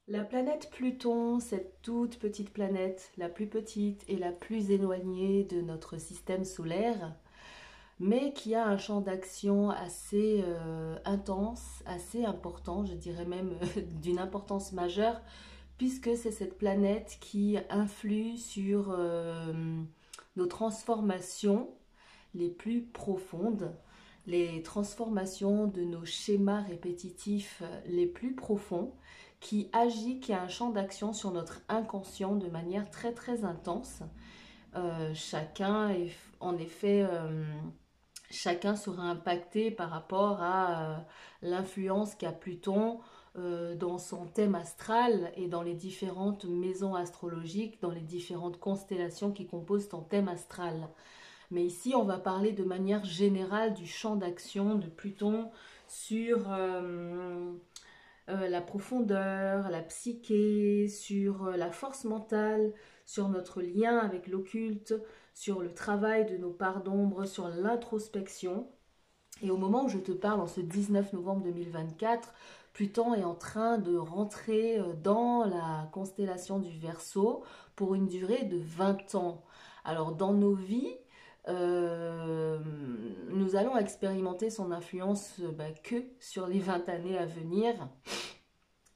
La planète Pluton, cette toute petite planète, la plus petite et la plus éloignée de notre système solaire, mais qui a un champ d'action assez intense, assez important, je dirais même d'une importance majeure, puisque c'est cette planète qui influe sur nos transformations les plus profondes, les transformations de nos schémas répétitifs les plus profonds, qui a un champ d'action sur notre inconscient de manière très très intense. Chacun est en effet chacun sera impacté par rapport à l'influence qu'a Pluton dans son thème astral et dans les différentes maisons astrologiques, dans les différentes constellations qui composent ton thème astral. Mais ici, on va parler de manière générale du champ d'action de Pluton sur la profondeur, la psyché, sur la force mentale, sur notre lien avec l'occulte, sur le travail de nos parts d'ombre, sur l'introspection. Et au moment où je te parle, en ce 19 novembre 2024, Pluton est en train de rentrer dans la constellation du Verseau pour une durée de 20 ans. Alors dans nos vies, nous allons expérimenter son influence que sur les 20 années à venir.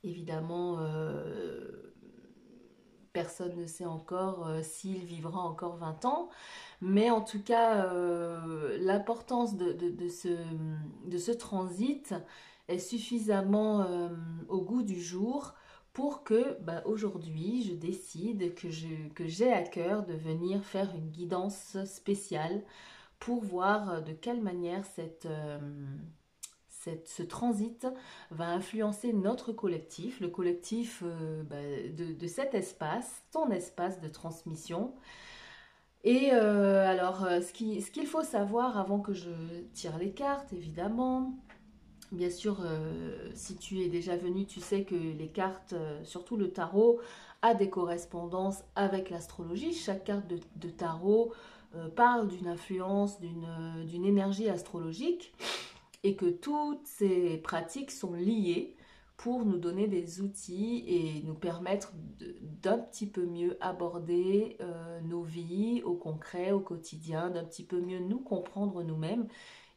Évidemment, personne ne sait encore s'il vivra encore 20 ans, mais en tout cas, l'importance de ce transit est suffisamment au goût du jour pour que aujourd'hui, je décide que j'ai à cœur de venir faire une guidance spéciale pour voir de quelle manière ce transit va influencer notre collectif, le collectif de cet espace, ton espace de transmission. Et ce qu'il faut savoir avant que je tire les cartes, évidemment, bien sûr, si tu es déjà venu, tu sais que les cartes, surtout le tarot, a des correspondances avec l'astrologie. Chaque carte de tarot parle d'une influence, d'une énergie astrologique et que toutes ces pratiques sont liées pour nous donner des outils et nous permettre d'un petit peu mieux aborder nos vies au concret, au quotidien, d'un petit peu mieux nous comprendre nous-mêmes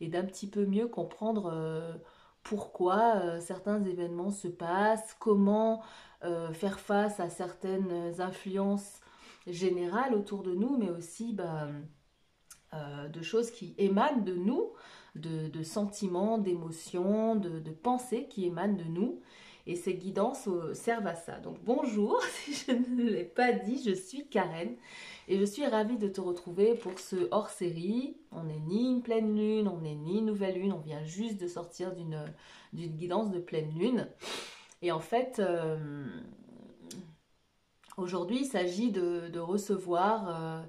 et d'un petit peu mieux comprendre pourquoi certains événements se passent, comment faire face à certaines influences générales autour de nous, mais aussi de choses qui émanent de nous, de sentiments, d'émotions, de pensées qui émanent de nous. Et ces guidances servent à ça. Donc bonjour, si je ne l'ai pas dit, je suis Karen et je suis ravie de te retrouver pour ce hors-série. On n'est ni une pleine lune, on n'est ni une nouvelle lune, on vient juste de sortir d'une guidance de pleine lune. Et en fait, aujourd'hui, il s'agit de recevoir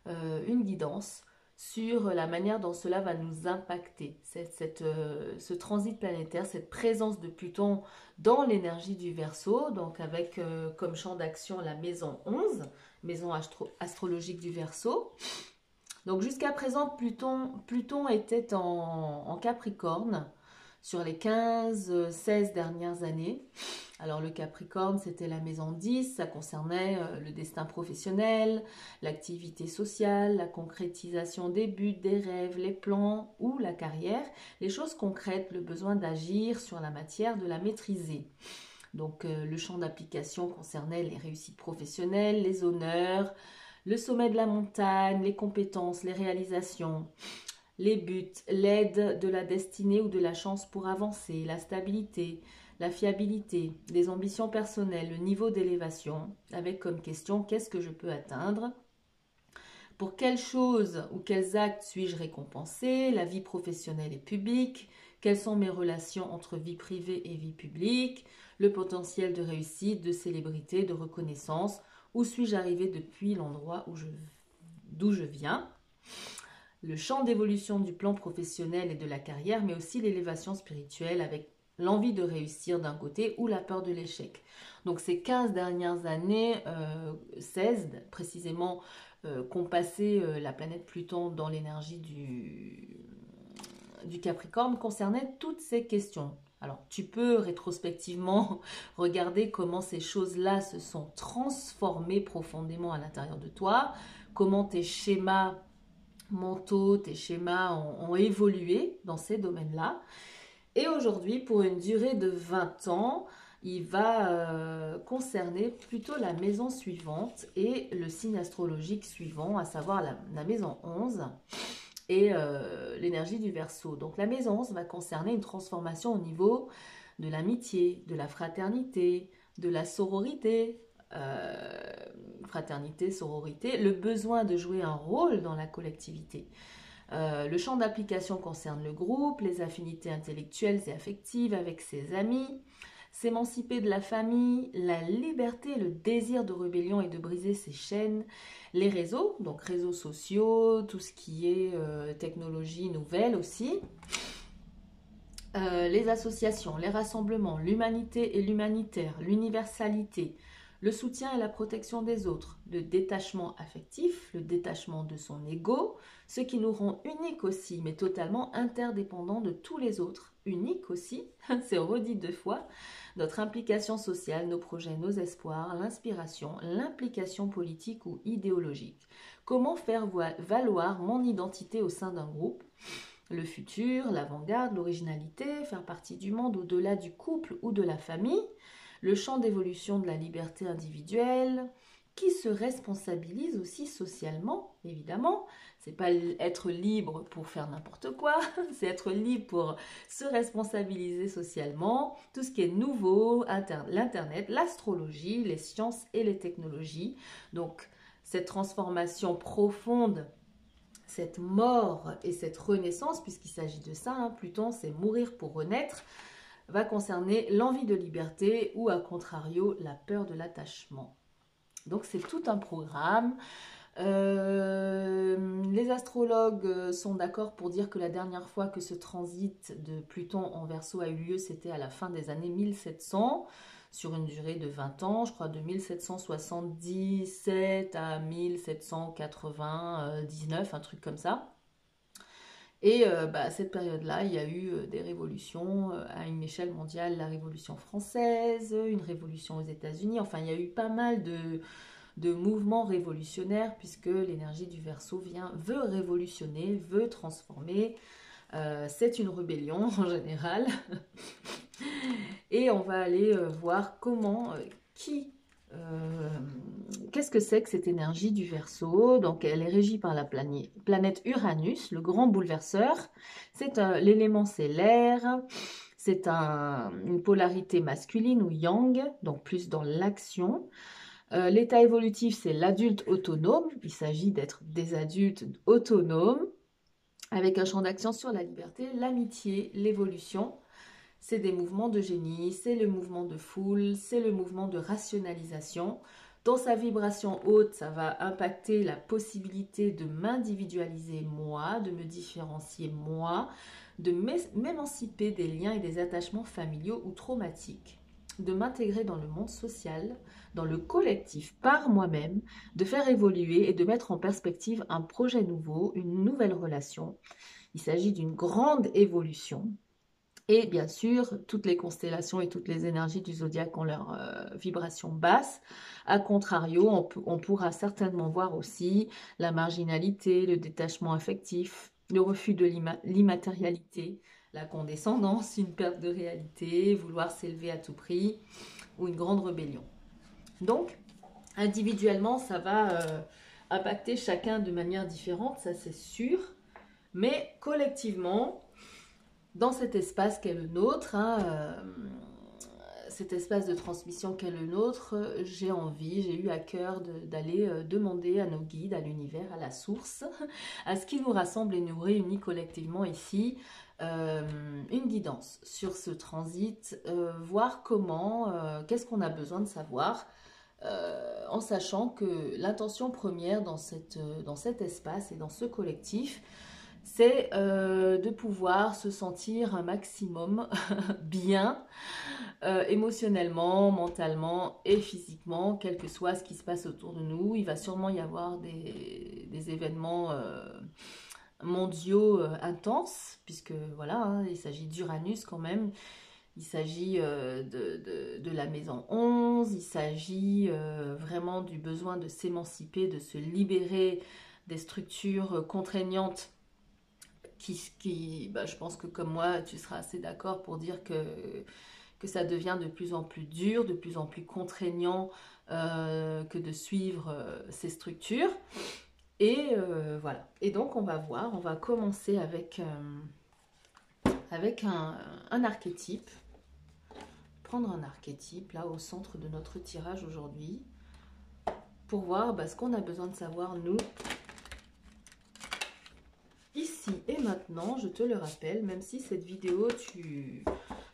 une guidance sur la manière dont cela va nous impacter. Ce transit planétaire, cette présence de Pluton dans l'énergie du Verseau, donc avec comme champ d'action la maison 11, maison astrologique du Verseau. Donc jusqu'à présent, Pluton était en Capricorne sur les 15-16 dernières années. Alors le Capricorne, c'était la maison 10, ça concernait le destin professionnel, l'activité sociale, la concrétisation des buts, des rêves, les plans ou la carrière, les choses concrètes, le besoin d'agir sur la matière, de la maîtriser. Donc le champ d'application concernait les réussites professionnelles, les honneurs, le sommet de la montagne, les compétences, les réalisations, les buts, l'aide de la destinée ou de la chance pour avancer, la stabilité, la fiabilité, les ambitions personnelles, le niveau d'élévation, avec comme question qu'est-ce que je peux atteindre, pour quelles choses ou quels actes suis-je récompensé, la vie professionnelle et publique, quelles sont mes relations entre vie privée et vie publique, le potentiel de réussite, de célébrité, de reconnaissance, où suis-je arrivé depuis l'endroit d'où je viens, le champ d'évolution du plan professionnel et de la carrière, mais aussi l'élévation spirituelle avec l'envie de réussir d'un côté ou la peur de l'échec. Donc ces 15 dernières années, 16 précisément, qu'ont passé la planète Pluton dans l'énergie du Capricorne, concernaient toutes ces questions. Alors, tu peux rétrospectivement regarder comment ces choses-là se sont transformées profondément à l'intérieur de toi, comment tes schémas mentaux, tes schémas ont évolué dans ces domaines-là. Et aujourd'hui, pour une durée de 20 ans, il va concerner plutôt la maison suivante et le signe astrologique suivant, à savoir la maison 11 et l'énergie du Verseau. Donc la maison 11 va concerner une transformation au niveau de l'amitié, de la fraternité, de la sororité, fraternité, sororité, le besoin de jouer un rôle dans la collectivité. Le champ d'application concerne le groupe, les affinités intellectuelles et affectives avec ses amis, s'émanciper de la famille, la liberté, le désir de rébellion et de briser ses chaînes, les réseaux, donc réseaux sociaux, tout ce qui est technologie nouvelle aussi, les associations, les rassemblements, l'humanité et l'humanitaire, l'universalité, le soutien et la protection des autres, le détachement affectif, le détachement de son ego, ce qui nous rend uniques aussi, mais totalement interdépendants de tous les autres. Unique aussi, c'est redit 2 fois, notre implication sociale, nos projets, nos espoirs, l'inspiration, l'implication politique ou idéologique. Comment faire valoir mon identité au sein d'un groupe ? Le futur, l'avant-garde, l'originalité, faire partie du monde au-delà du couple ou de la famille, le champ d'évolution de la liberté individuelle, qui se responsabilise aussi socialement, évidemment. C'est pas être libre pour faire n'importe quoi, c'est être libre pour se responsabiliser socialement, tout ce qui est nouveau, l'internet, l'astrologie, les sciences et les technologies. Donc cette transformation profonde, cette mort et cette renaissance, puisqu'il s'agit de ça, hein, Pluton c'est mourir pour renaître, va concerner l'envie de liberté ou à contrario la peur de l'attachement. Donc c'est tout un programme. Les astrologues sont d'accord pour dire que la dernière fois que ce transit de Pluton en Verseau a eu lieu, c'était à la fin des années 1700, sur une durée de 20 ans, je crois de 1777 à 1799, un truc comme ça. Et à cette période-là, il y a eu des révolutions à une échelle mondiale, la Révolution française, une révolution aux États-Unis. Enfin, il y a eu pas mal de mouvements révolutionnaires puisque l'énergie du Verseau veut révolutionner, veut transformer. C'est une rébellion en général. Et on va aller voir comment, qu'est-ce que c'est que cette énergie du Verseau? Donc, elle est régie par la planète Uranus, le grand bouleverseur. L'élément, c'est l'air. C'est une polarité masculine ou yang, donc plus dans l'action. L'état évolutif, c'est l'adulte autonome. Il s'agit d'être des adultes autonomes, avec un champ d'action sur la liberté, l'amitié, l'évolution. C'est des mouvements de génie, c'est le mouvement de foule, c'est le mouvement de rationalisation. Dans sa vibration haute, ça va impacter la possibilité de m'individualiser moi, de me différencier moi, de m'émanciper des liens et des attachements familiaux ou traumatiques, de m'intégrer dans le monde social, dans le collectif par moi-même, de faire évoluer et de mettre en perspective un projet nouveau, une nouvelle relation. Il s'agit d'une grande évolution. Et bien sûr, toutes les constellations et toutes les énergies du zodiaque ont leur vibration basse. A contrario, on pourra certainement voir aussi la marginalité, le détachement affectif, le refus de l'immatérialité, la condescendance, une perte de réalité, vouloir s'élever à tout prix ou une grande rébellion. Donc, individuellement, ça va impacter chacun de manière différente, ça c'est sûr. Mais collectivement, dans cet espace qu'est le nôtre, cet espace de transmission qu'est le nôtre, j'ai eu à cœur d'aller demander à nos guides, à l'univers, à la source, à ce qui nous rassemble et nous réunit collectivement ici, une guidance sur ce transit, voir comment, qu'est-ce qu'on a besoin de savoir, en sachant que l'intention première dans cet espace et dans ce collectif, c'est de pouvoir se sentir un maximum bien, émotionnellement, mentalement et physiquement, quel que soit ce qui se passe autour de nous. Il va sûrement y avoir des événements mondiaux intenses, puisque voilà, il s'agit d'Uranus quand même. Il s'agit de la maison 11, il s'agit vraiment du besoin de s'émanciper, de se libérer des structures contraignantes je pense que comme moi, tu seras assez d'accord pour dire que ça devient de plus en plus dur, de plus en plus contraignant que de suivre ces structures. Et voilà. Et donc, on va voir, on va commencer avec un archétype. Prendre un archétype, là, au centre de notre tirage aujourd'hui, pour voir ce qu'on a besoin de savoir, nous, ici et maintenant. Je te le rappelle, même si cette vidéo, tu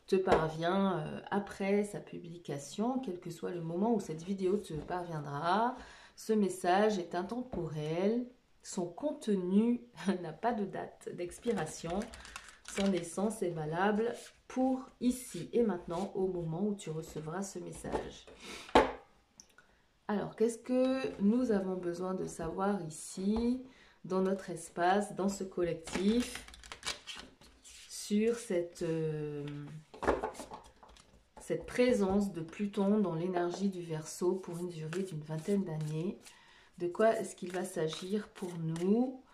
te parvient après sa publication, quel que soit le moment où cette vidéo te parviendra, ce message est intemporel, son contenu n'a pas de date d'expiration, son essence est valable pour ici et maintenant au moment où tu recevras ce message. Alors, qu'est-ce que nous avons besoin de savoir ici, dans notre espace, dans ce collectif, sur cette présence de Pluton dans l'énergie du Verseau pour une durée d'une vingtaine d'années? De quoi est-ce qu'il va s'agir pour nous?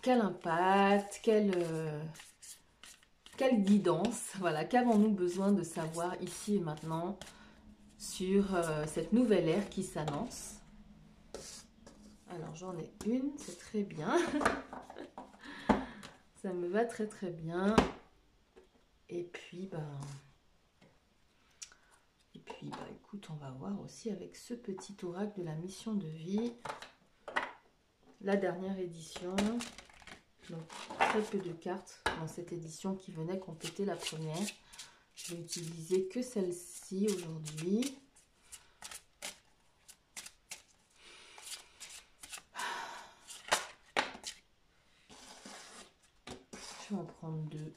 Quel impact? Quelle guidance? Voilà, qu'avons-nous besoin de savoir ici et maintenant sur cette nouvelle ère qui s'annonce? Alors, j'en ai une, c'est très bien. Ça me va très très bien. Et puis, écoute, on va voir aussi avec ce petit oracle de la mission de vie, la dernière édition. Donc, très peu de cartes dans cette édition qui venait compléter la première. Je vais utiliser que celle-ci aujourd'hui. Je vais en prendre deux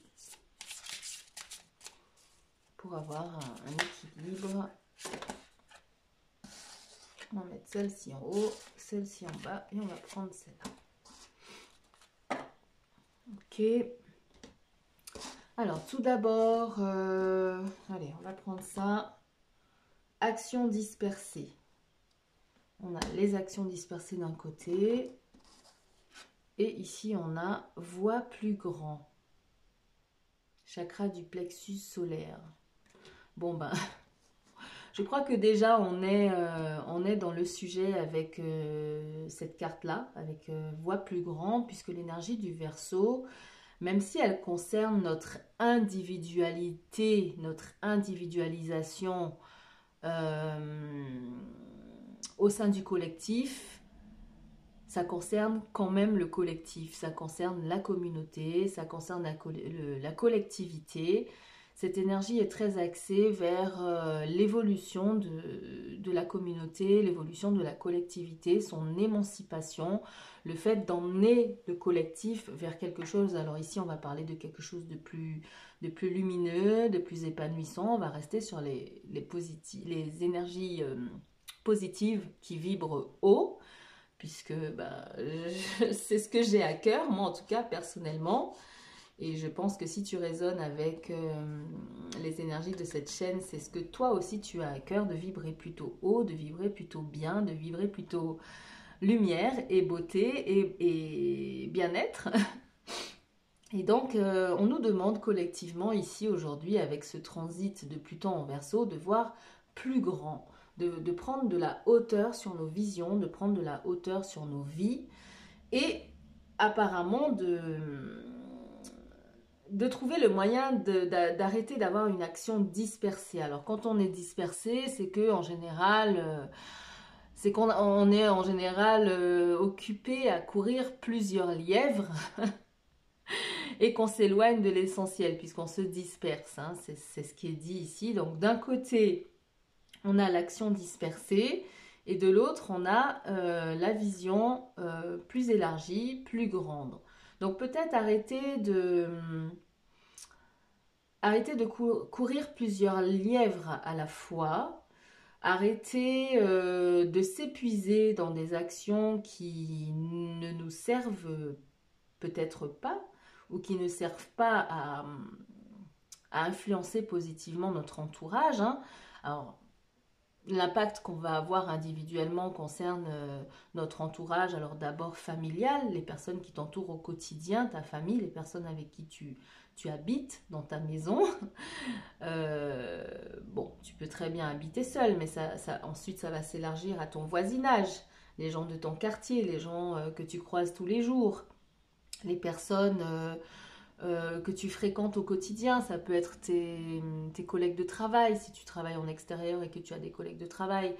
pour avoir un équilibre. On va mettre celle-ci en haut, celle-ci en bas et on va prendre celle-là. Ok. Alors tout d'abord, allez, on va prendre ça. Actions dispersées. On a les actions dispersées d'un côté. Et ici, on a voix plus grand. Chakra du plexus solaire. Bon, je crois que déjà, on est dans le sujet avec cette carte-là, avec voix plus grand, puisque l'énergie du Verseau, même si elle concerne notre individualité, notre individualisation au sein du collectif, ça concerne quand même le collectif, ça concerne la communauté, ça concerne la collectivité. Cette énergie est très axée vers l'évolution de la communauté, l'évolution de la collectivité, son émancipation, le fait d'emmener le collectif vers quelque chose. Alors ici, on va parler de quelque chose de plus lumineux, de plus épanouissant. On va rester sur les énergies positives qui vibrent haut, puisque c'est ce que j'ai à cœur, moi en tout cas personnellement. Et je pense que si tu résonnes avec les énergies de cette chaîne, c'est ce que toi aussi tu as à cœur, de vibrer plutôt haut, de vibrer plutôt bien, de vibrer plutôt lumière et beauté et bien-être. Et donc, on nous demande collectivement ici aujourd'hui, avec ce transit de Pluton en Verseau, de voir plus grand, de prendre de la hauteur sur nos visions, de prendre de la hauteur sur nos vies et apparemment de trouver le moyen d'arrêter d'avoir une action dispersée. Alors quand on est dispersé, c'est que en général, on est en général occupé à courir plusieurs lièvres et qu'on s'éloigne de l'essentiel puisqu'on se disperse. Hein, c'est ce qui est dit ici. Donc d'un côté, on a l'action dispersée et de l'autre, on a la vision plus élargie, plus grande. Donc peut-être arrêter de courir plusieurs lièvres à la fois, arrêter de s'épuiser dans des actions qui ne nous servent peut-être pas ou qui ne servent pas à influencer positivement notre entourage, hein. Alors, l'impact qu'on va avoir individuellement concerne notre entourage, alors d'abord familial, les personnes qui t'entourent au quotidien, ta famille, les personnes avec qui tu habites dans ta maison. Bon, tu peux très bien habiter seul, mais ensuite ça va s'élargir à ton voisinage, les gens de ton quartier, les gens que tu croises tous les jours, les personnes que tu fréquentes au quotidien. Ça peut être tes collègues de travail, si tu travailles en extérieur et que tu as des collègues de travail.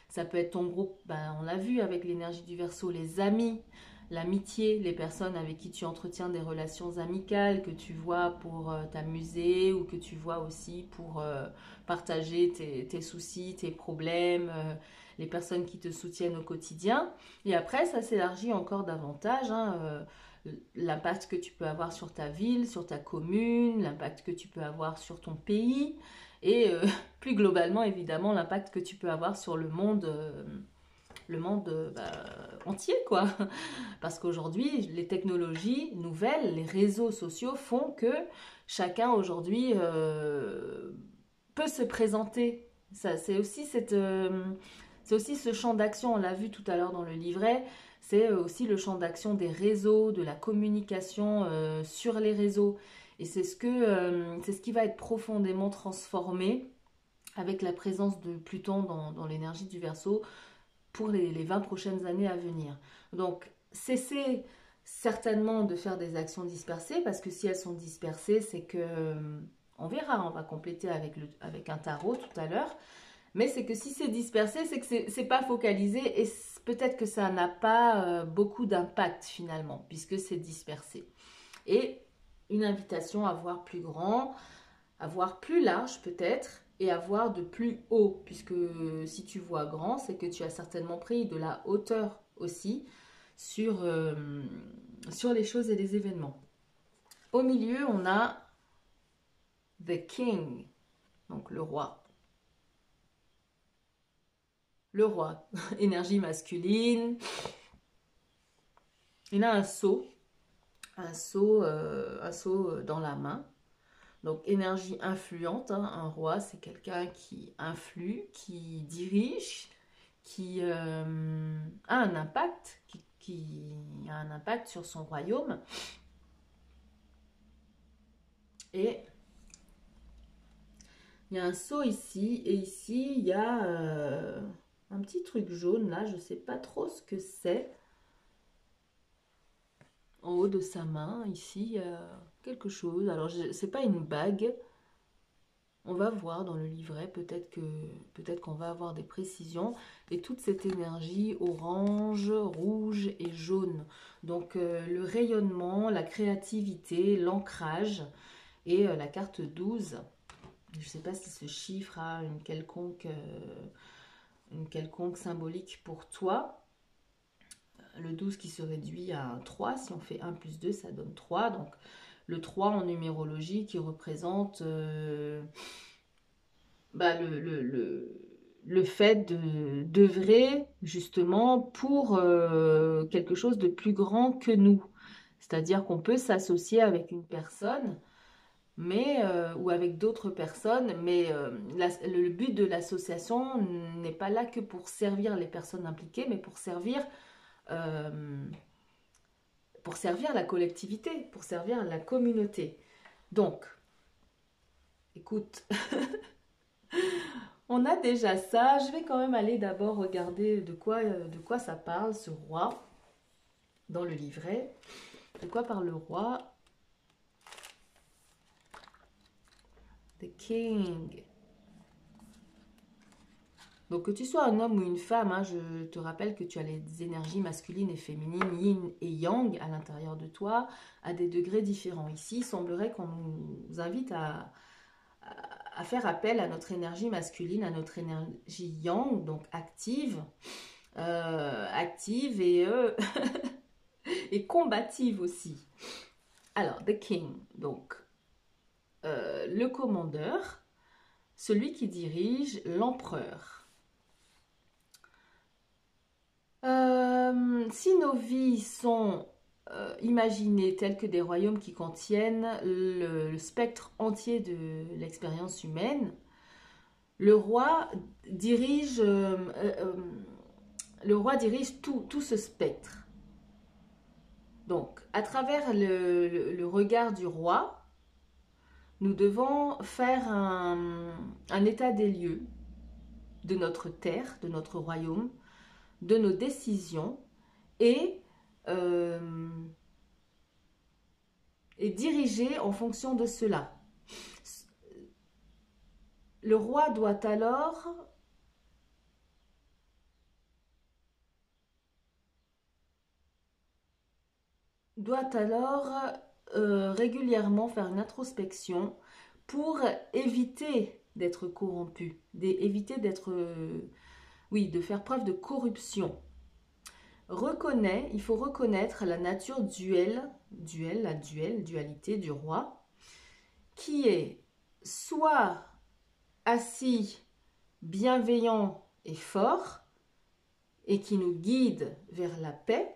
Ça peut être ton groupe, ben, on l'a vu avec l'énergie du Verseau, les amis, l'amitié, les personnes avec qui tu entretiens des relations amicales, que tu vois pour t'amuser ou que tu vois aussi pour partager tes soucis, tes problèmes, les personnes qui te soutiennent au quotidien. Et après, ça s'élargit encore davantage, hein, l'impact que tu peux avoir sur ta ville, sur ta commune, l'impact que tu peux avoir sur ton pays et plus globalement évidemment l'impact que tu peux avoir sur le monde entier quoi. Parce qu'aujourd'hui les technologies nouvelles, les réseaux sociaux font que chacun aujourd'hui peut se présenter. Ça, c'est aussi ce champ d'action, on l'a vu tout à l'heure dans le livret, c'est aussi le champ d'action des réseaux, de la communication sur les réseaux. Et c'est ce qui va être profondément transformé avec la présence de Pluton dans l'énergie du Verseau pour les 20 prochaines années à venir. Donc, cessez certainement de faire des actions dispersées, parce que si elles sont dispersées, c'est que, on verra, on va compléter avec un tarot tout à l'heure, mais c'est que si c'est dispersé, c'est que c'est pas focalisé et peut-être que ça n'a pas beaucoup d'impact finalement, puisque c'est dispersé. Et une invitation à voir plus grand, à voir plus large peut-être, et à voir de plus haut, puisque si tu vois grand, c'est que tu as certainement pris de la hauteur aussi sur les choses et les événements. Au milieu, on a The King, donc le roi. Le roi, énergie masculine. Il a un seau dans la main. Donc énergie influente, hein. Un roi, c'est quelqu'un qui influe, qui dirige, qui a un impact, qui a un impact sur son royaume. Et il y a un seau ici, et ici il y a un petit truc jaune là, je ne sais pas trop ce que c'est. En haut de sa main, ici, il y a quelque chose. Alors, c'est pas une bague. On va voir dans le livret, peut-être qu'on va avoir des précisions. Et toute cette énergie orange, rouge et jaune. Donc, le rayonnement, la créativité, l'ancrage et la carte 12. Je ne sais pas si ce chiffre a une quelconque symbolique pour toi. Le 12 qui se réduit à un 3, si on fait 1 plus 2, ça donne 3. Donc le 3 en numérologie qui représente le fait d'œuvrer justement pour quelque chose de plus grand que nous. C'est-à-dire qu'on peut s'associer avec une personne, ou avec d'autres personnes, mais le but de l'association n'est pas là que pour servir les personnes impliquées, mais euh, pour servir la collectivité, pour servir la communauté. Donc, écoute, on a déjà ça. Je vais quand même aller d'abord regarder de quoi ça parle, ce roi, dans le livret. De quoi parle le roi? The King. Donc, que tu sois un homme ou une femme, hein, je te rappelle que tu as les énergies masculines et féminines, yin et yang, à l'intérieur de toi, à des degrés différents. Ici, il semblerait qu'on nous invite à faire appel à notre énergie masculine, à notre énergie yang, donc active et, et combative aussi. Alors, The King, donc le commandeur, celui qui dirige, l'empereur. Si nos vies sont imaginés tels que des royaumes qui contiennent le spectre entier de l'expérience humaine, le roi dirige, tout ce spectre. Donc, à travers le regard du roi, nous devons faire un état des lieux de notre terre, de notre royaume, de nos décisions euh, et diriger en fonction de cela. Le roi doit alors régulièrement faire une introspection pour éviter d'être corrompu, éviter de faire preuve de corruption. Il faut reconnaître la nature dualité du roi, qui est soit assis, bienveillant et fort, et qui nous guide vers la paix,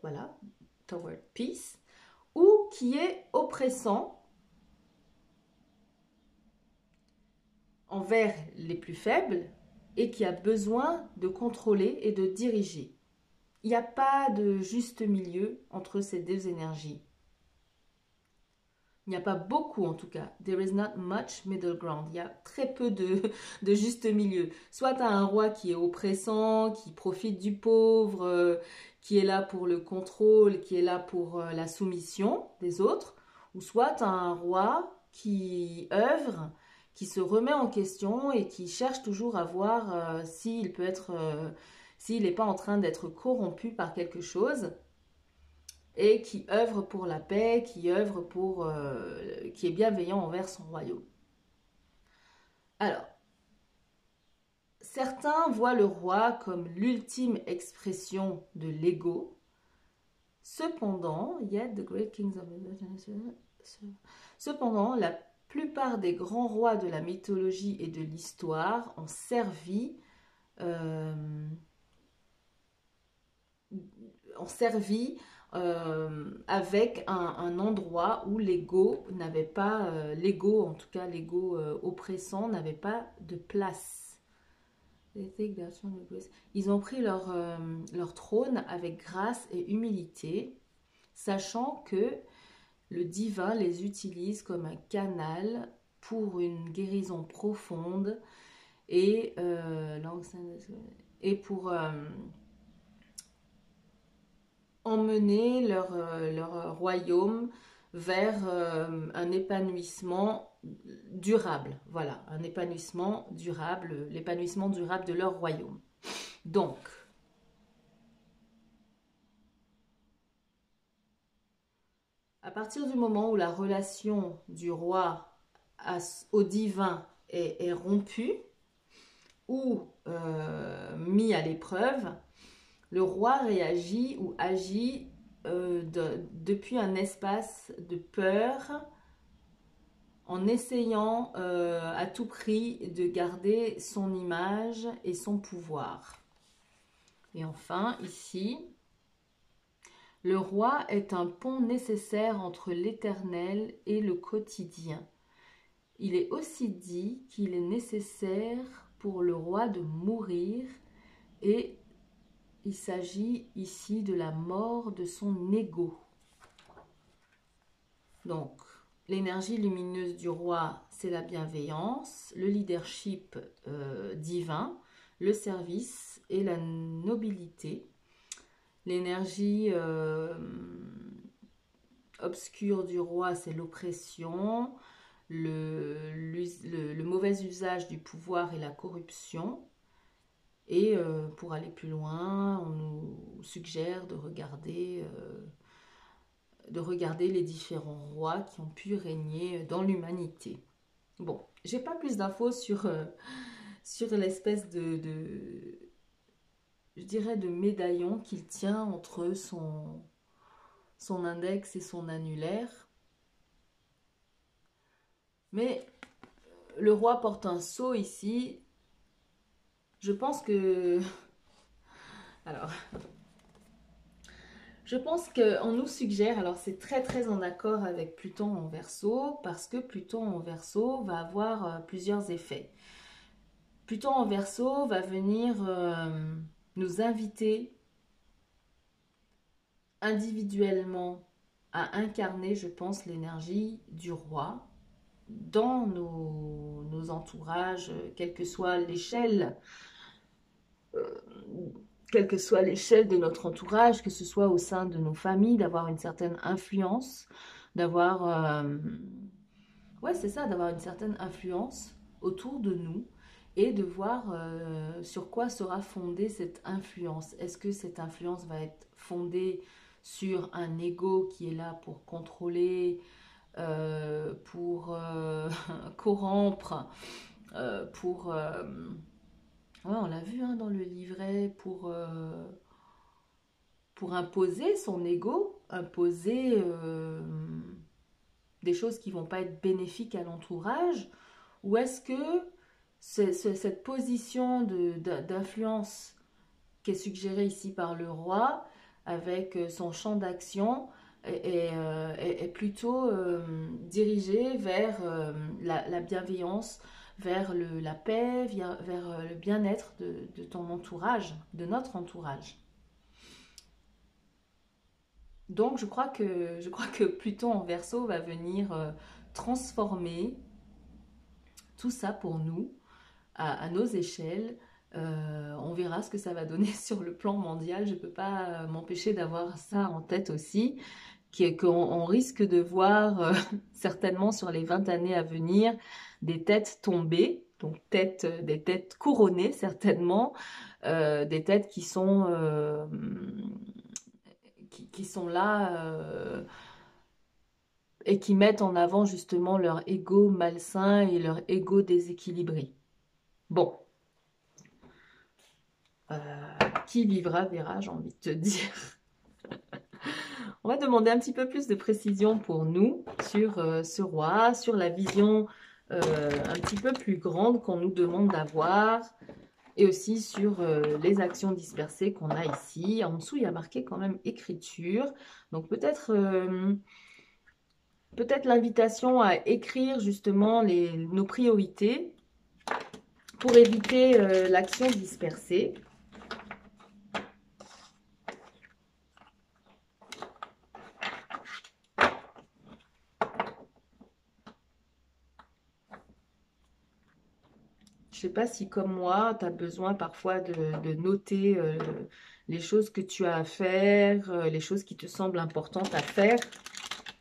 voilà, toward peace, ou qui est oppressant envers les plus faibles et qui a besoin de contrôler et de diriger. Il n'y a pas de juste milieu entre ces deux énergies. Il n'y a pas beaucoup en tout cas. There is not much middle ground. Il y a très peu de juste milieu. Soit tu as un roi qui est oppressant, qui profite du pauvre, qui est là pour le contrôle, qui est là pour la soumission des autres. Ou soit tu as un roi qui œuvre, qui se remet en question et qui cherche toujours à voir s'il peut être, s'il n'est pas en train d'être corrompu par quelque chose. Et qui œuvre pour la paix, qui est bienveillant envers son royaume. Alors, certains voient le roi comme l'ultime expression de l'ego. Cependant, la plupart des grands rois de la mythologie et de l'histoire ont servi avec un endroit où l'ego n'avait pas, l'ego, en tout cas l'ego oppressant, n'avait pas de place. Ils ont pris leur trône avec grâce et humilité, sachant que le divin les utilise comme un canal pour une guérison profonde et pour emmener leur royaume vers un épanouissement durable. Voilà, un épanouissement durable, l'épanouissement durable de leur royaume. Donc, à partir du moment où la relation du roi au divin est rompue ou mis à l'épreuve, le roi réagit ou agit depuis un espace de peur en essayant à tout prix de garder son image et son pouvoir. Et enfin, ici, le roi est un pont nécessaire entre l'éternel et le quotidien. Il est aussi dit qu'il est nécessaire pour le roi de mourir et il s'agit ici de la mort de son ego. Donc, l'énergie lumineuse du roi, c'est la bienveillance, le leadership divin, le service et la nobilité. L'énergie obscure du roi, c'est l'oppression, le mauvais usage du pouvoir et la corruption. Et pour aller plus loin, on nous suggère de regarder les différents rois qui ont pu régner dans l'humanité. Bon, j'ai pas plus d'infos sur l'espèce je dirais de médaillon qu'il tient entre son index et son annulaire. Mais le roi porte un sceau ici. Je pense que Alors, je pense qu'on nous suggère, alors c'est très très en accord avec Pluton en Verseau, parce que Pluton en Verseau va avoir plusieurs effets. Pluton en Verseau va venir nous inviter individuellement à incarner, je pense, l'énergie du roi dans nos entourages, euh, quelle que soit l'échelle de notre entourage, que ce soit au sein de nos familles, d'avoir une certaine influence, d'avoir, ouais, c'est ça, d'avoir une certaine influence autour de nous et de voir sur quoi sera fondée cette influence. Est-ce que cette influence va être fondée sur un ego qui est là pour contrôler, pour corrompre, ouais, on l'a vu hein, dans le livret, pour imposer son ego, imposer des choses qui vont pas être bénéfiques à l'entourage, ou est-ce que cette position d'influence qui est suggérée ici par le roi, avec son champ d'action, est plutôt dirigée vers la bienveillance, vers la paix, vers le bien-être de ton entourage, de notre entourage. Donc je crois que Pluton en Verseau va venir transformer tout ça pour nous à nos échelles. On verra ce que ça va donner sur le plan mondial. Je ne peux pas m'empêcher d'avoir ça en tête aussi, qu'on risque de voir certainement sur les 20 années à venir des têtes tombées, donc des têtes couronnées certainement, des têtes qui sont là et qui mettent en avant justement leur ego malsain et leur ego déséquilibré. Bon, qui vivra verra, j'ai envie de te dire. On va demander un petit peu plus de précision pour nous sur ce roi, sur la vision un petit peu plus grande qu'on nous demande d'avoir et aussi sur les actions dispersées qu'on a ici. En dessous, il y a marqué quand même écriture. Donc peut-être l'invitation à écrire justement nos priorités pour éviter l'action dispersée. Je ne sais pas si, comme moi, tu as besoin parfois de noter les choses que tu as à faire, les choses qui te semblent importantes à faire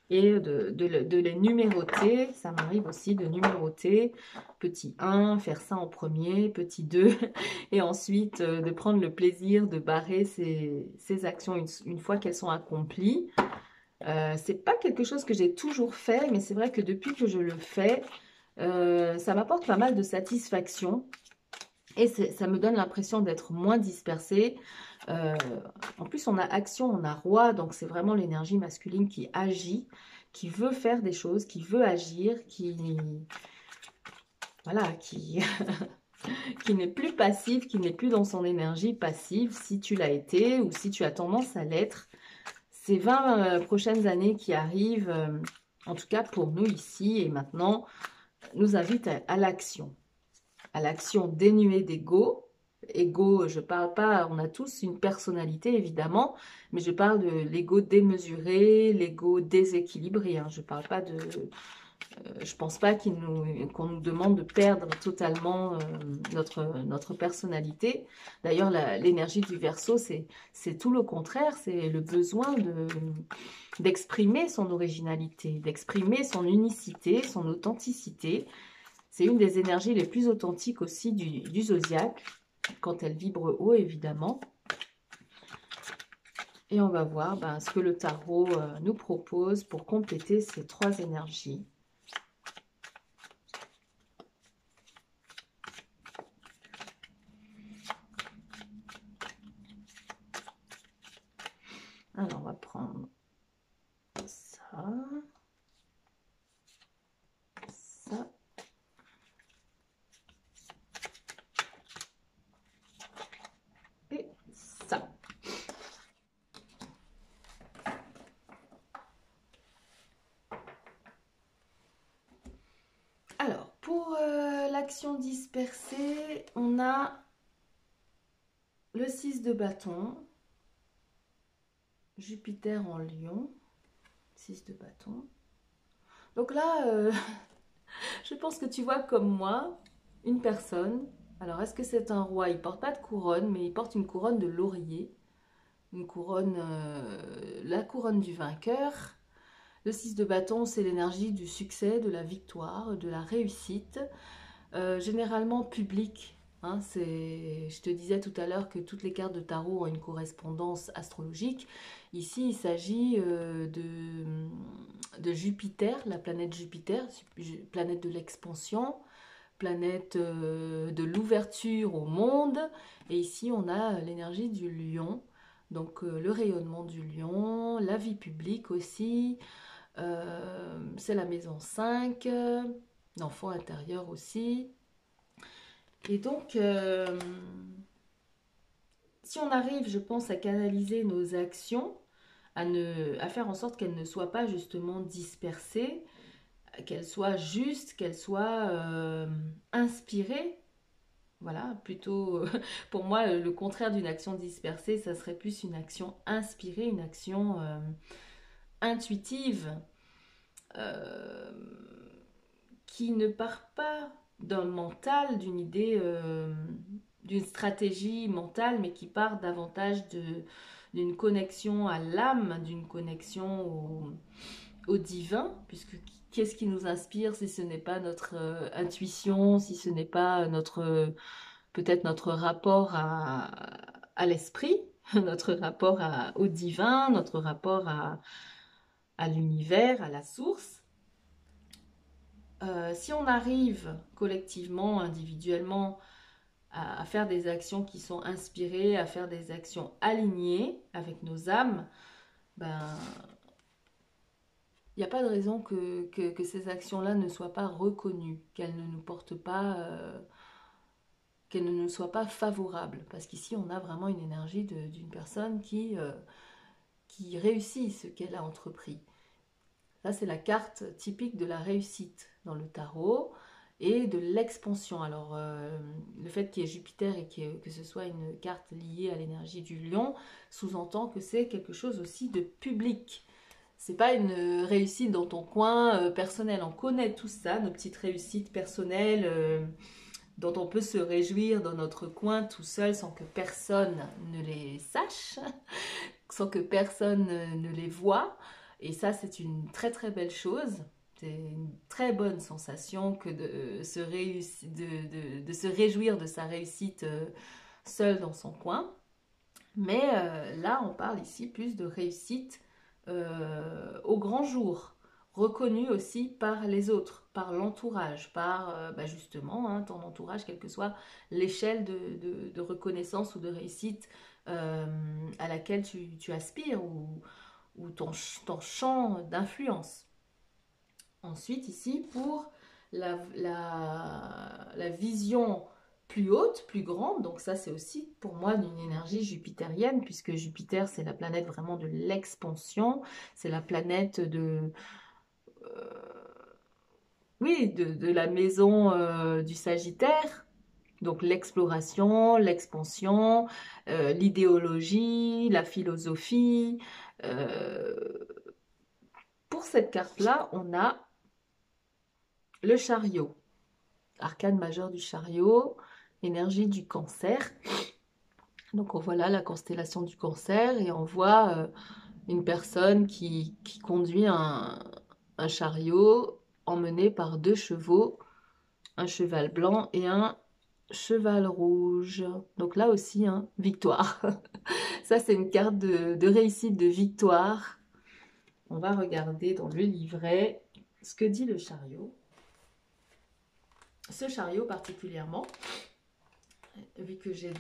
et de les numéroter. Ça m'arrive aussi de numéroter. Petit 1, faire ça en premier, petit 2, et ensuite de prendre le plaisir de barrer ces actions une fois qu'elles sont accomplies. C'est pas quelque chose que j'ai toujours fait, mais c'est vrai que depuis que je le fais, ça m'apporte pas mal de satisfaction et ça me donne l'impression d'être moins dispersée. En plus, on a action, on a roi, donc c'est vraiment l'énergie masculine qui agit, qui veut faire des choses, qui veut agir, voilà, qui n'est plus passif, qui n'est plus dans son énergie passive, si tu l'as été ou si tu as tendance à l'être. Ces 20 prochaines années qui arrivent, en tout cas pour nous ici et maintenant, nous invitent à l'action. À l'action dénuée d'ego. Ego, je parle pas, on a tous une personnalité évidemment, mais je parle de l'ego démesuré, l'ego déséquilibré. Je parle pas je pense pas qu'on nous demande de perdre totalement notre personnalité. D'ailleurs, l'énergie du Verseau, c'est tout le contraire, c'est le besoin d'exprimer son originalité, d'exprimer son unicité, son authenticité. C'est une des énergies les plus authentiques aussi du zodiaque, quand elle vibre haut, évidemment. Et on va voir ce que le tarot nous propose pour compléter ces trois énergies. Alors, on va prendre ça, ça, et ça. pour l'action dispersée, on a le 6 de bâton, Jupiter en Lion, 6 de bâton. Donc là, je pense que tu vois comme moi, une personne. Alors, est-ce que c'est un roi? Il porte pas de couronne, mais il porte une couronne de laurier. Une couronne, la couronne du vainqueur. Le 6 de bâton, c'est l'énergie du succès, de la victoire, de la réussite. Généralement public. Hein, je te disais tout à l'heure que toutes les cartes de tarot ont une correspondance astrologique. Ici, il s'agit de Jupiter, la planète Jupiter, planète de l'expansion, planète de l'ouverture au monde. Et ici, on a l'énergie du lion, donc le rayonnement du lion, la vie publique aussi. C'est la maison 5, l'enfant intérieur aussi. Et donc, si on arrive, je pense, à canaliser nos actions, à faire en sorte qu'elles ne soient pas justement dispersées, qu'elles soient justes, qu'elles soient inspirées. Voilà, plutôt, pour moi, le contraire d'une action dispersée, ça serait plus une action inspirée, une action intuitive, euh, qui ne part pas d'un mental, d'une idée, d'une stratégie mentale, mais qui part davantage d'une connexion à l'âme, d'une connexion au divin, puisque qu'est-ce qui nous inspire si ce n'est pas notre intuition, si ce n'est pas peut-être notre rapport à l'esprit, notre rapport au divin, notre rapport à l'univers, à la source. Si on arrive collectivement, individuellement, à faire des actions qui sont inspirées, à faire des actions alignées avec nos âmes, ben, il n'y a pas de raison que ces actions-là ne soient pas reconnues, qu'elles ne nous portent pas, qu'elles ne nous soient pas favorables. Parce qu'ici, on a vraiment une énergie d'une personne qui réussit ce qu'elle a entrepris. Ça, c'est la carte typique de la réussite dans le tarot et de l'expansion. Alors, le fait qu'il y ait Jupiter et que ce soit une carte liée à l'énergie du lion sous-entend que c'est quelque chose aussi de public. C'est pas une réussite dans ton coin personnel. On connaît tout ça, nos petites réussites personnelles dont on peut se réjouir dans notre coin tout seul sans que personne ne les sache, sans que personne ne les voie. Et ça, c'est une très très belle chose. C'est une très bonne sensation que de se réjouir de sa réussite seul dans son coin. Mais là, on parle ici plus de réussite au grand jour, reconnue aussi par les autres, par l'entourage, par justement ton entourage, quelle que soit l'échelle de reconnaissance ou de réussite à laquelle tu aspires ou ton champ d'influence. Ensuite, ici, pour la vision plus haute, plus grande, donc ça c'est aussi pour moi d'une énergie jupitérienne, puisque Jupiter c'est la planète vraiment de l'expansion, c'est la planète oui, de la maison du Sagittaire, donc l'exploration, l'expansion, l'idéologie, la philosophie. Pour cette carte-là, on a le chariot, arcane majeur du chariot, énergie du cancer. Donc on voit là la constellation du cancer et on voit une personne qui conduit un chariot emmené par 2 chevaux, un cheval blanc et un cheval rouge. Donc là aussi, victoire. Ça, c'est une carte de réussite, de victoire. On va regarder dans le livret ce que dit le chariot. Ce chariot particulièrement, vu que j'ai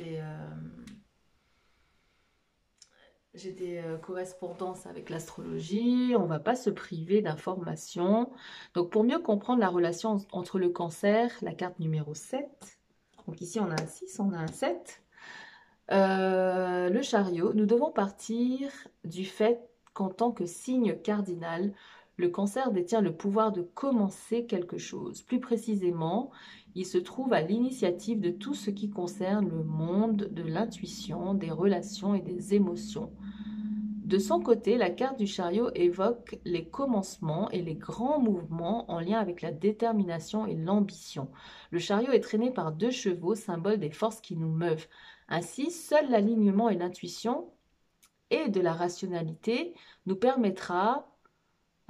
des correspondances avec l'astrologie, on ne va pas se priver d'informations. Donc pour mieux comprendre la relation entre le cancer, la carte numéro 7, donc ici on a un 6, on a un 7, le chariot, nous devons partir du fait qu'en tant que signe cardinal, Le Cancer détient le pouvoir de commencer quelque chose. Plus précisément, il se trouve à l'initiative de tout ce qui concerne le monde de l'intuition, des relations et des émotions. De son côté, la carte du chariot évoque les commencements et les grands mouvements en lien avec la détermination et l'ambition. Le chariot est traîné par 2 chevaux, symbole des forces qui nous meuvent. Ainsi, seul l'alignement et l'intuition et de la rationalité nous permettra...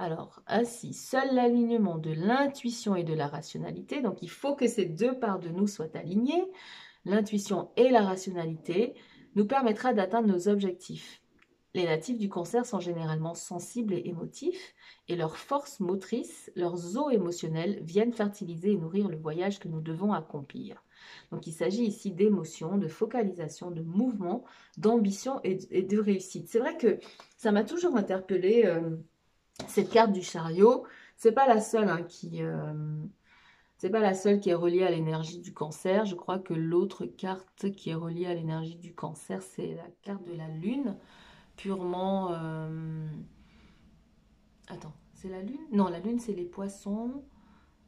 Alors, ainsi, seul l'alignement de l'intuition et de la rationalité, donc il faut que ces 2 parts de nous soient alignées, l'intuition et la rationalité, nous permettra d'atteindre nos objectifs. Les natifs du Cancer sont généralement sensibles et émotifs, et leurs forces motrices, leurs eaux émotionnelles viennent fertiliser et nourrir le voyage que nous devons accomplir. Donc il s'agit ici d'émotions, de focalisation, de mouvement, d'ambition et de réussite. C'est vrai que ça m'a toujours interpellée, cette carte du chariot. C'est pas la seule c'est pas la seule qui est reliée à l'énergie du Cancer. Je crois que l'autre carte qui est reliée à l'énergie du Cancer, c'est la carte de la Lune. Purement... Attends, c'est la Lune? Non, la Lune, c'est les Poissons.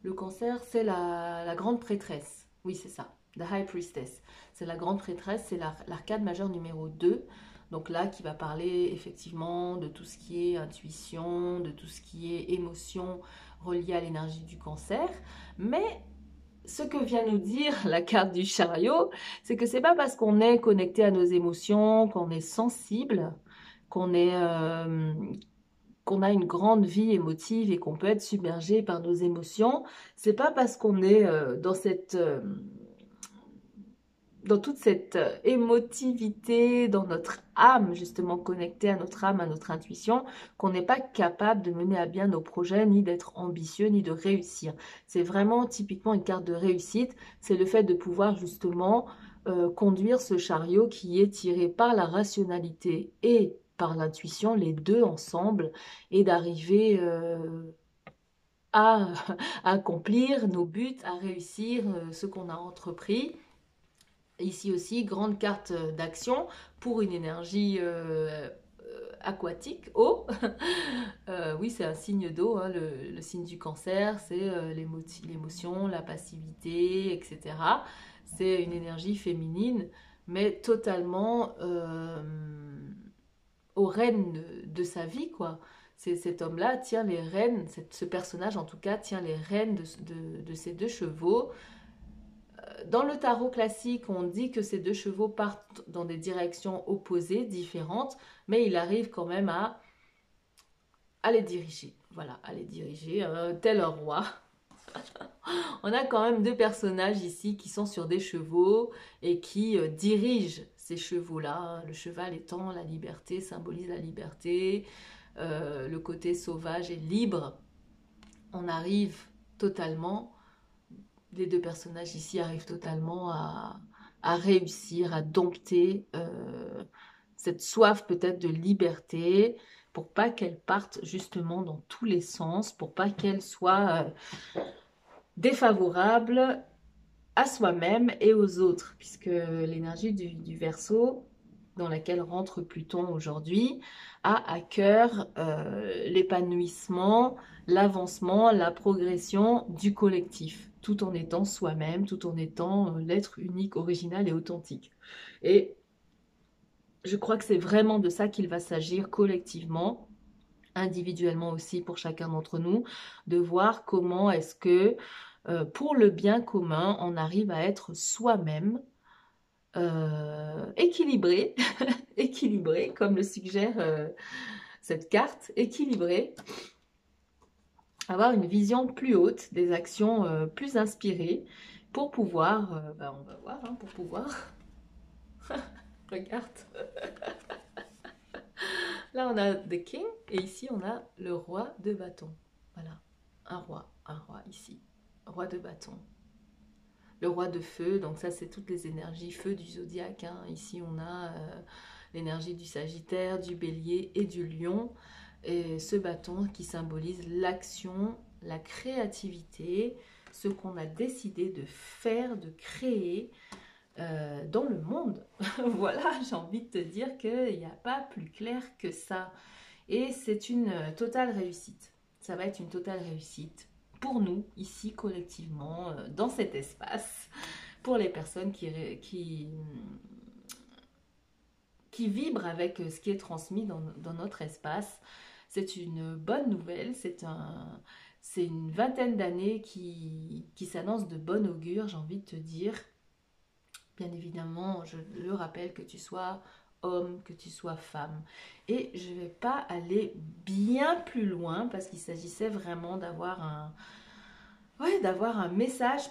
Le Cancer, c'est la grande prêtresse. Oui, c'est ça. The High Priestess. C'est la grande prêtresse, c'est l'arcade majeure numéro 2. Donc là, qui va parler effectivement de tout ce qui est intuition, de tout ce qui est émotion reliée à l'énergie du Cancer. Mais ce que vient nous dire la carte du chariot, c'est que c'est pas parce qu'on est connecté à nos émotions, qu'on est sensible, qu'on a une grande vie émotive et qu'on peut être submergé par nos émotions. C'est pas parce qu'on est dans toute cette émotivité, dans notre âme, justement connectée à notre âme, à notre intuition, qu'on n'est pas capable de mener à bien nos projets, ni d'être ambitieux, ni de réussir. C'est vraiment typiquement une carte de réussite, c'est le fait de pouvoir justement conduire ce chariot qui est tiré par la rationalité et par l'intuition, les 2 ensemble, et d'arriver à accomplir nos buts, à réussir ce qu'on a entrepris. Ici aussi, grande carte d'action pour une énergie aquatique, eau. Oui, c'est un signe d'eau, hein, le signe du Cancer, c'est l'émotion, la passivité, etc. C'est une énergie féminine, mais totalement aux rênes de sa vie, quoi. Cet homme-là tient les rênes, ce personnage en tout cas tient les rênes de ces 2 chevaux. Dans le tarot classique, on dit que ces 2 chevaux partent dans des directions opposées, différentes, mais il arrive quand même à les diriger. Voilà, à les diriger, tel un roi. On a quand même 2 personnages ici qui sont sur des chevaux et qui dirigent ces chevaux-là. Le cheval étant la liberté, symbolise la liberté, le côté sauvage et libre. On arrive totalement... Les 2 personnages ici arrivent totalement à réussir, à dompter cette soif peut-être de liberté, pour pas qu'elle parte justement dans tous les sens, pour pas qu'elle soit défavorable à soi-même et aux autres, puisque l'énergie du Verseau, dans laquelle rentre Pluton aujourd'hui, a à cœur l'épanouissement, l'avancement, la progression du collectif, tout en étant soi-même, tout en étant l'être unique, original et authentique. Et je crois que c'est vraiment de ça qu'il va s'agir collectivement, individuellement aussi pour chacun d'entre nous, de voir comment est-ce que pour le bien commun, on arrive à être soi-même, équilibré, équilibré, comme le suggère cette carte, équilibré, avoir une vision plus haute, des actions plus inspirées, pour pouvoir, on va voir, hein, pour pouvoir, regarde, là on a The King, et ici on a le roi de bâton, voilà, un roi ici, roi de bâton. Le roi de feu, donc ça c'est toutes les énergies feu du zodiaque, hein. Ici on a l'énergie du Sagittaire, du Bélier et du Lion. Et ce bâton qui symbolise l'action, la créativité, ce qu'on a décidé de faire, de créer dans le monde. Voilà, j'ai envie de te dire qu'il n'y a pas plus clair que ça. Et c'est une totale réussite. ça va être une totale réussite pour nous, ici, collectivement, dans cet espace, pour les personnes qui vibrent avec ce qui est transmis dans notre espace. C'est une bonne nouvelle, c'est une vingtaine d'années qui s'annonce de bon augure, j'ai envie de te dire. Bien évidemment, je le rappelle, que tu sois homme, que tu sois femme. Et je ne vais pas aller bien plus loin parce qu'il s'agissait vraiment d'avoir un message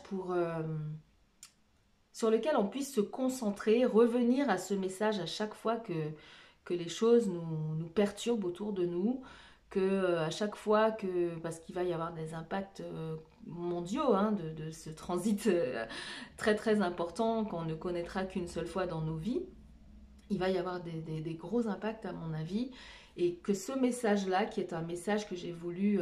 sur lequel on puisse se concentrer, revenir à ce message à chaque fois que les choses nous perturbent autour de nous, à chaque fois parce qu'il va y avoir des impacts mondiaux hein, de ce transit très très important qu'on ne connaîtra qu'une seule fois dans nos vies, il va y avoir des gros impacts à mon avis, et que ce message-là, qui est un message que j'ai voulu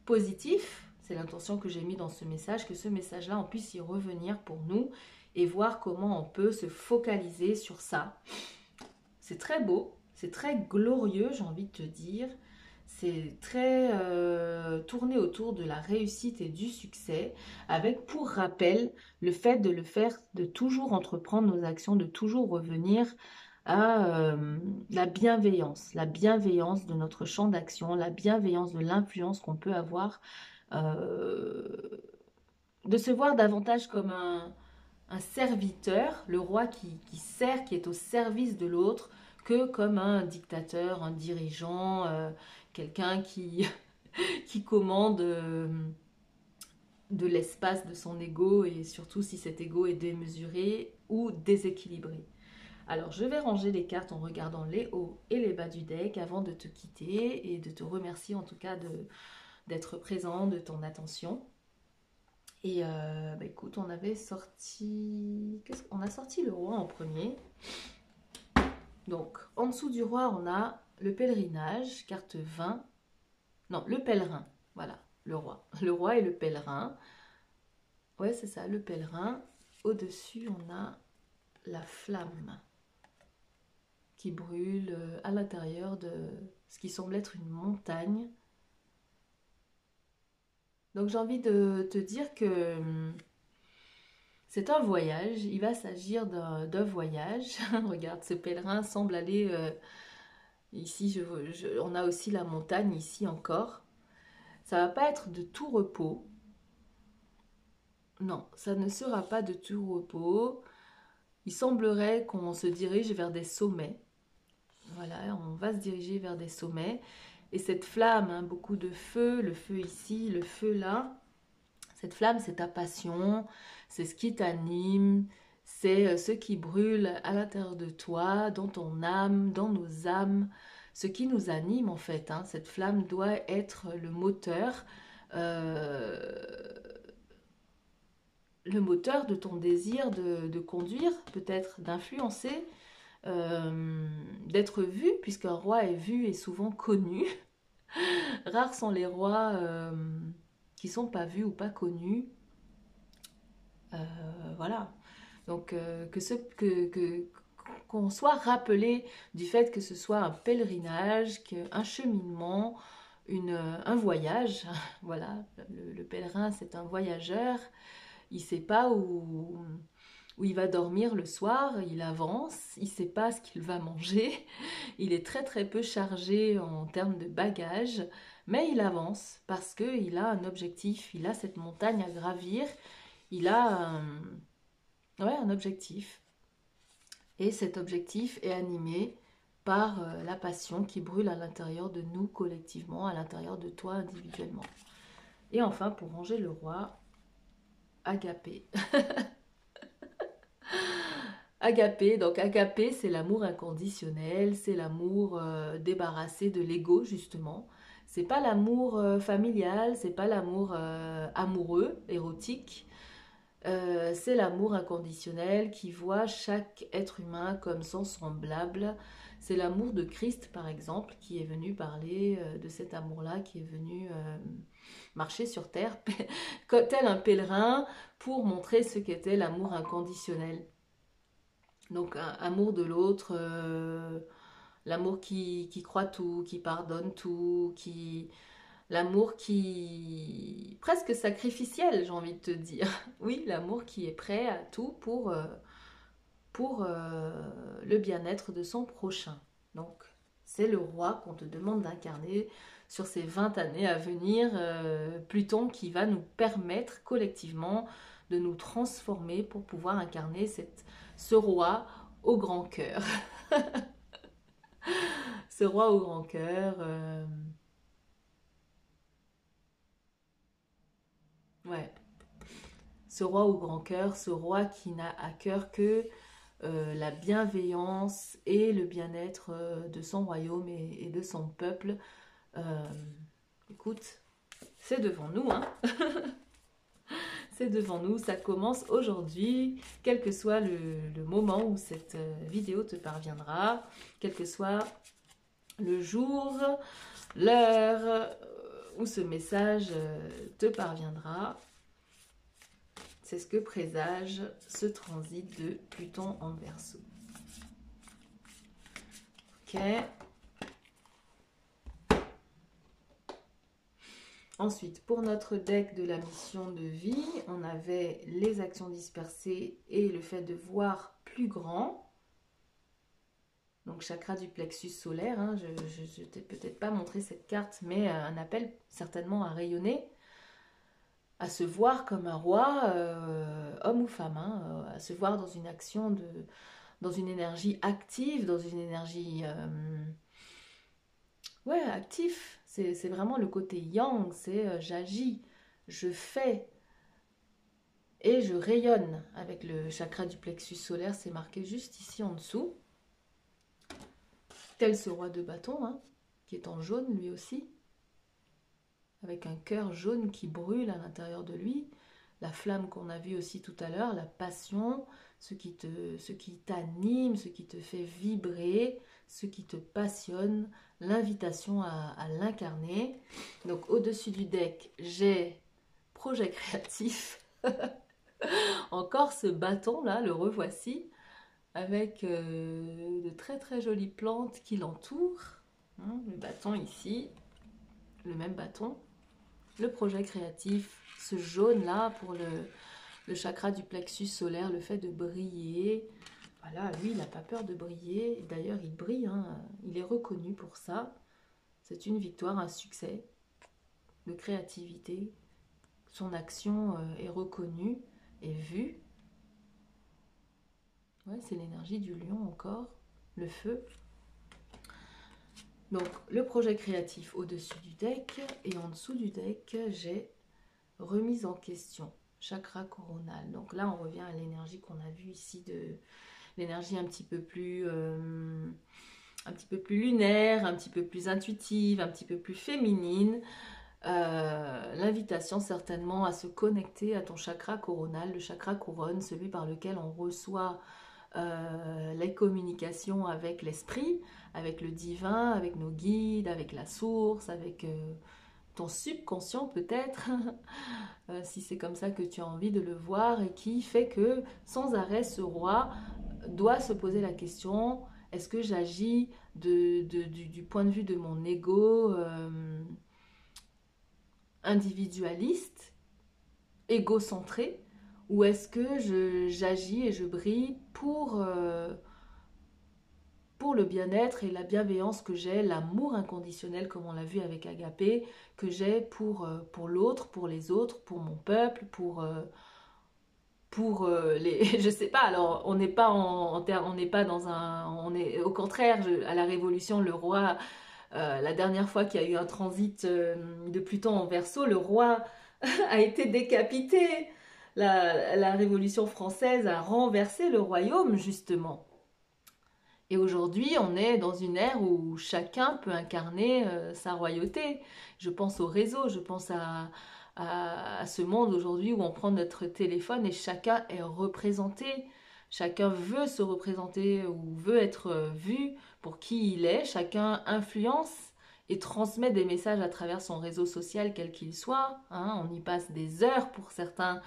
positif, c'est l'intention que j'ai mis dans ce message, que ce message-là, on puisse y revenir pour nous et voir comment on peut se focaliser sur ça. C'est très beau, c'est très glorieux, j'ai envie de te dire. C'est très tourné autour de la réussite et du succès, avec pour rappel le fait de le faire, de toujours entreprendre nos actions, de toujours revenir à la bienveillance de notre champ d'action, la bienveillance de l'influence qu'on peut avoir, euh, de se voir davantage comme un serviteur, le roi qui sert, qui est au service de l'autre, que comme un dictateur, un dirigeant, quelqu'un qui commande de l'espace de son ego, et surtout si cet ego est démesuré ou déséquilibré. Alors je vais ranger les cartes en regardant les hauts et les bas du deck avant de te quitter et de te remercier en tout cas d'être présent, de ton attention. Et écoute, on avait sorti... On a sorti le roi en premier. Donc, en dessous du roi, on a le pèlerinage, carte 20. Non, le pèlerin. Voilà, le roi. Le roi et le pèlerin. Ouais, c'est ça, le pèlerin. Au-dessus, on a la flamme qui brûle à l'intérieur de ce qui semble être une montagne. Donc, j'ai envie de te dire que c'est un voyage, il va s'agir d'un voyage. Regarde, ce pèlerin semble aller... ici, on a aussi la montagne, ici encore. Ça va pas être de tout repos. Non, ça ne sera pas de tout repos. Il semblerait qu'on se dirige vers des sommets. Voilà, on va se diriger vers des sommets. Et cette flamme, hein, beaucoup de feu, le feu ici, le feu là. Cette flamme, c'est ta passion, c'est ce qui t'anime, c'est ce qui brûle à l'intérieur de toi, dans ton âme, dans nos âmes, ce qui nous anime en fait. Hein. Cette flamme doit être euh, le moteur de ton désir de conduire, peut-être d'influencer, d'être vu, puisqu'un roi est vu et souvent connu. Rares sont les rois qui sont pas vus ou pas connus. Voilà. Donc qu'on soit rappelé du fait que ce soit un pèlerinage, un cheminement, un voyage. Voilà, le pèlerin c'est un voyageur. Il ne sait pas où il va dormir le soir, il avance, il ne sait pas ce qu'il va manger, il est très très peu chargé en termes de bagages, mais il avance parce qu'il a un objectif, il a cette montagne à gravir, il a un objectif. Et cet objectif est animé par la passion qui brûle à l'intérieur de nous collectivement, à l'intérieur de toi individuellement. Et enfin, pour ranger le roi, agapé. Agapé, donc agapé, c'est l'amour inconditionnel, c'est l'amour débarrassé de l'ego justement. C'est pas l'amour familial, c'est pas l'amour amoureux, érotique. C'est l'amour inconditionnel qui voit chaque être humain comme son semblable. C'est l'amour de Christ, par exemple, qui est venu parler de cet amour-là, qui est venu marcher sur terre, tel un pèlerin, pour montrer ce qu'était l'amour inconditionnel. Donc, amour de l'autre, l'amour qui croit tout, qui pardonne tout, L'amour qui... presque sacrificiel, j'ai envie de te dire. Oui, l'amour qui est prêt à tout pour le bien-être de son prochain. Donc, c'est le roi qu'on te demande d'incarner sur ces 20 années à venir. Pluton qui va nous permettre collectivement de nous transformer pour pouvoir incarner ce roi au grand cœur. Ce roi au grand cœur. Ouais. Ce roi au grand cœur, ce roi qui n'a à cœur que la bienveillance et le bien-être de son royaume et de son peuple. Euh, Écoute, c'est devant nous, hein. C'est devant nous, ça commence aujourd'hui, quel que soit le moment où cette vidéo te parviendra, quel que soit le jour, l'heure où ce message te parviendra. C'est ce que présage ce transit de Pluton en Verseau. Ok. Ensuite, pour notre deck de la mission de vie, on avait les actions dispersées et le fait de voir plus grand. Donc, chakra du plexus solaire. Hein, je ne t'ai peut-être pas montré cette carte, mais un appel certainement à rayonner, à se voir comme un roi, homme ou femme, hein, à se voir dans une action, dans une énergie active, dans une énergie... ouais, actif. C'est vraiment le côté yang, c'est j'agis, je fais et je rayonne. Avec le chakra du plexus solaire, c'est marqué juste ici en dessous. Tel ce roi de bâton, hein, qui est en jaune lui aussi, avec un cœur jaune qui brûle à l'intérieur de lui, la flamme qu'on a vue aussi tout à l'heure, la passion, ce qui t'anime, ce qui te fait vibrer, ce qui te passionne, l'invitation à l'incarner. Donc au-dessus du deck, j'ai projet créatif. Encore ce bâton là, le revoici, avec de très très jolies plantes qui l'entourent. Hein, le bâton ici, le même bâton. Le projet créatif, ce jaune là pour le chakra du plexus solaire, le fait de briller. Voilà, lui, il n'a pas peur de briller. D'ailleurs, il brille, hein. Il est reconnu pour ça. C'est une victoire, un succès de créativité. Son action est reconnue et vue. Ouais, c'est l'énergie du lion encore, le feu. Donc, le projet créatif au-dessus du deck. Et en dessous du deck, j'ai remise en question, chakra coronal. Donc là, on revient à l'énergie qu'on a vue ici de... l'énergie un petit peu plus lunaire, un petit peu plus intuitive, un petit peu plus féminine. L'invitation certainement à se connecter à ton chakra coronal, le chakra couronne, celui par lequel on reçoit les communications avec l'esprit, avec le divin, avec nos guides, avec la source, avec ton subconscient peut-être, si c'est comme ça que tu as envie de le voir, et qui fait que sans arrêt ce roi doit se poser la question, est-ce que j'agis du point de vue de mon ego individualiste, égocentré, ou est-ce que j'agis et je brille pour le bien-être et la bienveillance que j'ai, l'amour inconditionnel comme on l'a vu avec Agapé, que j'ai pour l'autre, pour les autres, pour mon peuple, pour les... Je sais pas, alors on n'est pas on n'est pas dans un... On est, au contraire, à la Révolution, le roi, la dernière fois qu'il y a eu un transit de Pluton en Verseau, le roi a été décapité. La Révolution française a renversé le royaume, justement. Et aujourd'hui, on est dans une ère où chacun peut incarner sa royauté. Je pense au réseau, je pense à ce monde aujourd'hui où on prend notre téléphone et chacun est représenté. Chacun veut se représenter ou veut être vu pour qui il est. Chacun influence et transmet des messages à travers son réseau social, quel qu'il soit. Hein. On y passe des heures pour certains,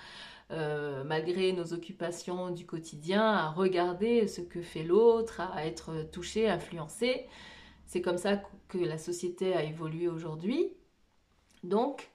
malgré nos occupations du quotidien, à regarder ce que fait l'autre, à être touché, influencé. C'est comme ça que la société a évolué aujourd'hui. Donc,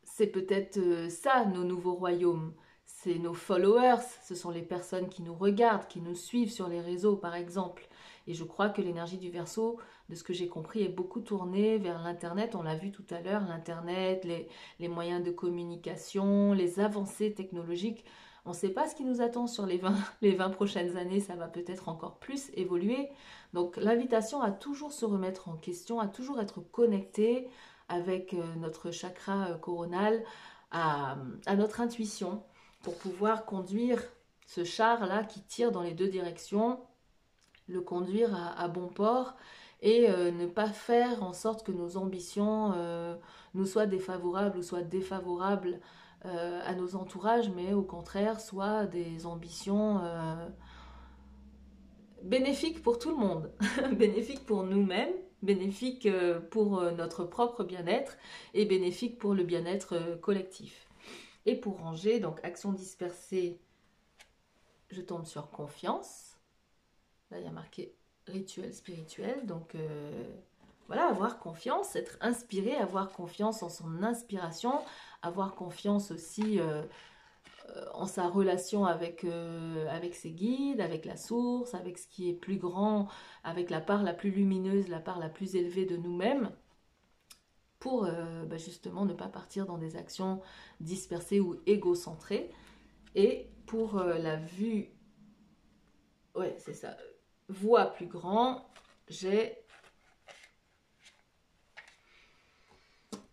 c'est peut-être ça, nos nouveaux royaumes. C'est nos followers, ce sont les personnes qui nous regardent, qui nous suivent sur les réseaux, par exemple. Et je crois que l'énergie du Verseau, de ce que j'ai compris, est beaucoup tournée vers l'Internet. On l'a vu tout à l'heure, l'Internet, les moyens de communication, les avancées technologiques. On ne sait pas ce qui nous attend sur les 20 prochaines années, ça va peut-être encore plus évoluer. Donc l'invitation à toujours se remettre en question, à toujours être connecté avec notre chakra coronal, à notre intuition, pour pouvoir conduire ce char-là qui tire dans les deux directions, le conduire à bon port et ne pas faire en sorte que nos ambitions nous soient défavorables ou soient défavorables à nos entourages, mais au contraire soient des ambitions bénéfiques pour tout le monde, bénéfiques pour nous-mêmes, bénéfiques pour notre propre bien-être et bénéfiques pour le bien-être collectif. Et pour ranger, donc action dispersée, je tombe sur confiance. Là, il y a marqué rituel spirituel. Donc, voilà, avoir confiance, être inspiré, avoir confiance en son inspiration, avoir confiance aussi en sa relation avec ses guides, avec la source, avec ce qui est plus grand, avec la part la plus lumineuse, la part la plus élevée de nous-mêmes, pour justement ne pas partir dans des actions dispersées ou égocentrées. Et pour la vue, ouais, c'est ça, voix plus grand, j'ai,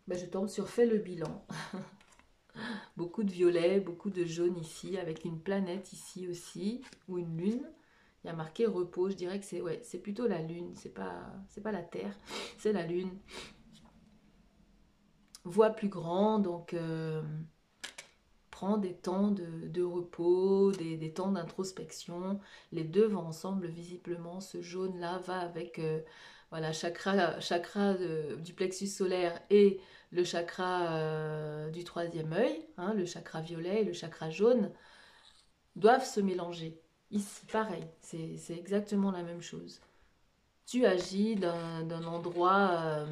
je tombe sur fais le bilan. Beaucoup de violet, beaucoup de jaune ici, avec une planète ici aussi, ou une lune. Il y a marqué repos, je dirais que c'est plutôt la lune, c'est pas la terre, c'est la lune. Voix plus grand, donc prends des temps de repos, des temps d'introspection. Les deux vont ensemble visiblement. Ce jaune-là va avec voilà, chakra du plexus solaire et le chakra du troisième œil, hein, le chakra violet et le chakra jaune, doivent se mélanger. Ici, pareil, c'est exactement la même chose. Tu agis d'un endroit...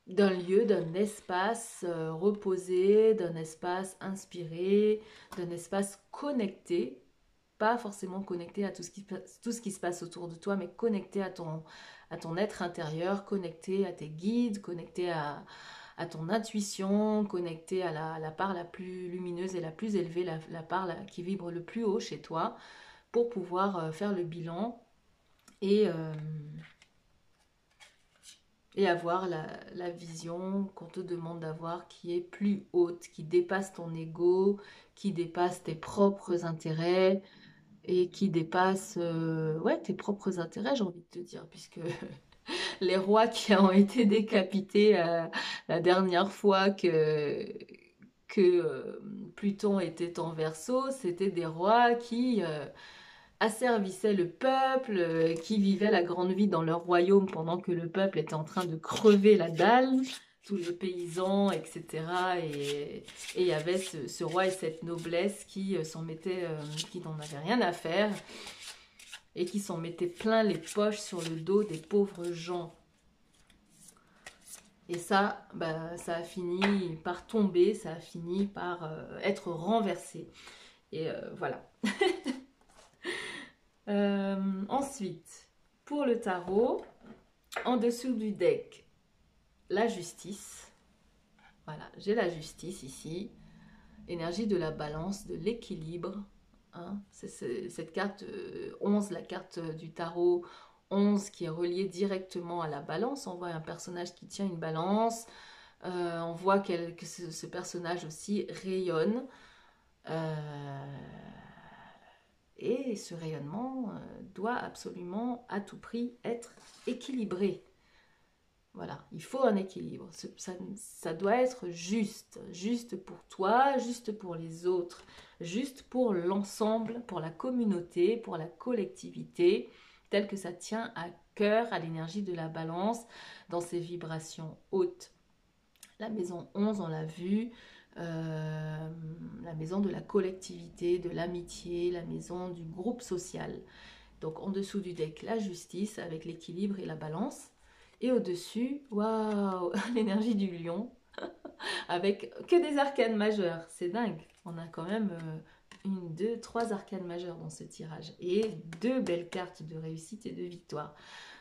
d'un lieu, d'un espace reposé, d'un espace inspiré, d'un espace connecté, pas forcément connecté à tout ce qui se passe autour de toi, mais connecté à ton être intérieur, connecté à tes guides, connecté à ton intuition, connecté à la part la plus lumineuse et la plus élevée, la part qui vibre le plus haut chez toi, pour pouvoir faire le bilan et... et avoir la vision qu'on te demande d'avoir qui est plus haute, qui dépasse ton ego, qui dépasse tes propres intérêts et qui dépasse tes propres intérêts, j'ai envie de te dire, puisque les rois qui ont été décapités la dernière fois que Pluton était en Verseau, c'était des rois qui asservissaient le peuple, qui vivaient la grande vie dans leur royaume pendant que le peuple était en train de crever la dalle, tous les paysans, etc. Et il y avait ce roi et cette noblesse qui qui n'en avaient rien à faire et qui s'en mettaient plein les poches sur le dos des pauvres gens. Et ça, ça a fini par tomber, ça a fini par être renversé. Et voilà. Ensuite, pour le tarot, en dessous du deck, la justice. Voilà, j'ai la justice ici. Énergie de la balance, de l'équilibre. Hein. C'est cette carte 11, la carte du tarot 11 qui est reliée directement à la balance. On voit un personnage qui tient une balance. On voit que ce personnage aussi rayonne. Et ce rayonnement doit absolument, à tout prix, être équilibré. Voilà, il faut un équilibre. Ça doit être juste. Juste pour toi, juste pour les autres, juste pour l'ensemble, pour la communauté, pour la collectivité, tel que ça tient à cœur à l'énergie de la balance dans ses vibrations hautes. La maison 11, on l'a vu, la maison de la collectivité, de l'amitié, la maison du groupe social. Donc en dessous du deck, la justice avec l'équilibre et la balance. Et au-dessus, waouh, l'énergie du lion, avec que des arcanes majeures. C'est dingue. On a quand même une, deux, trois arcanes majeures dans ce tirage. Et deux belles cartes de réussite et de victoire.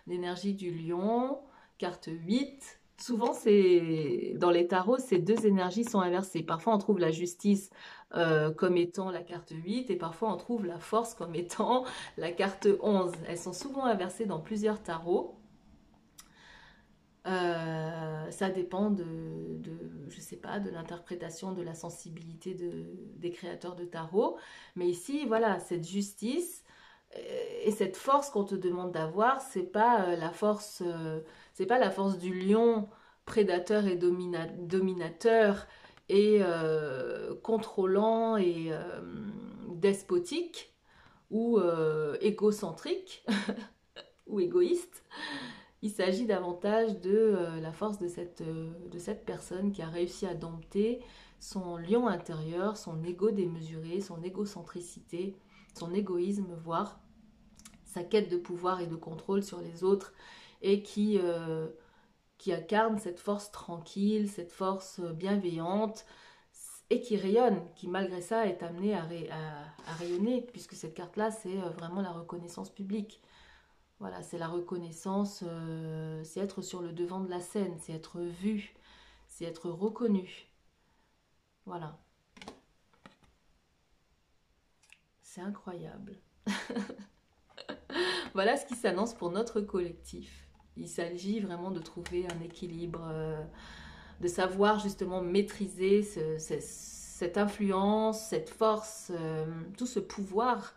L'énergie du lion, carte 8. Souvent, c'est dans les tarots, ces deux énergies sont inversées. Parfois, on trouve la justice comme étant la carte 8 et parfois, on trouve la force comme étant la carte 11. Elles sont souvent inversées dans plusieurs tarots. Ça dépend je sais pas, de l'interprétation, de la sensibilité des créateurs de tarot. Mais ici, voilà, cette justice et cette force qu'on te demande d'avoir, c'est pas la force du lion prédateur et dominateur et contrôlant et despotique ou égocentrique ou égoïste. Il s'agit davantage de la force de cette personne qui a réussi à dompter son lion intérieur, son ego démesuré, son égocentricité, son égoïsme, voire sa quête de pouvoir et de contrôle sur les autres, et qui incarne cette force tranquille, cette force bienveillante, et qui rayonne, qui malgré ça est amenée à rayonner, puisque cette carte-là, c'est vraiment la reconnaissance publique. Voilà, c'est la reconnaissance, c'est être sur le devant de la scène, c'est être vu, c'est être reconnu. Voilà. C'est incroyable. Voilà ce qui s'annonce pour notre collectif. Il s'agit vraiment de trouver un équilibre, de savoir justement maîtriser cette influence, cette force, tout ce pouvoir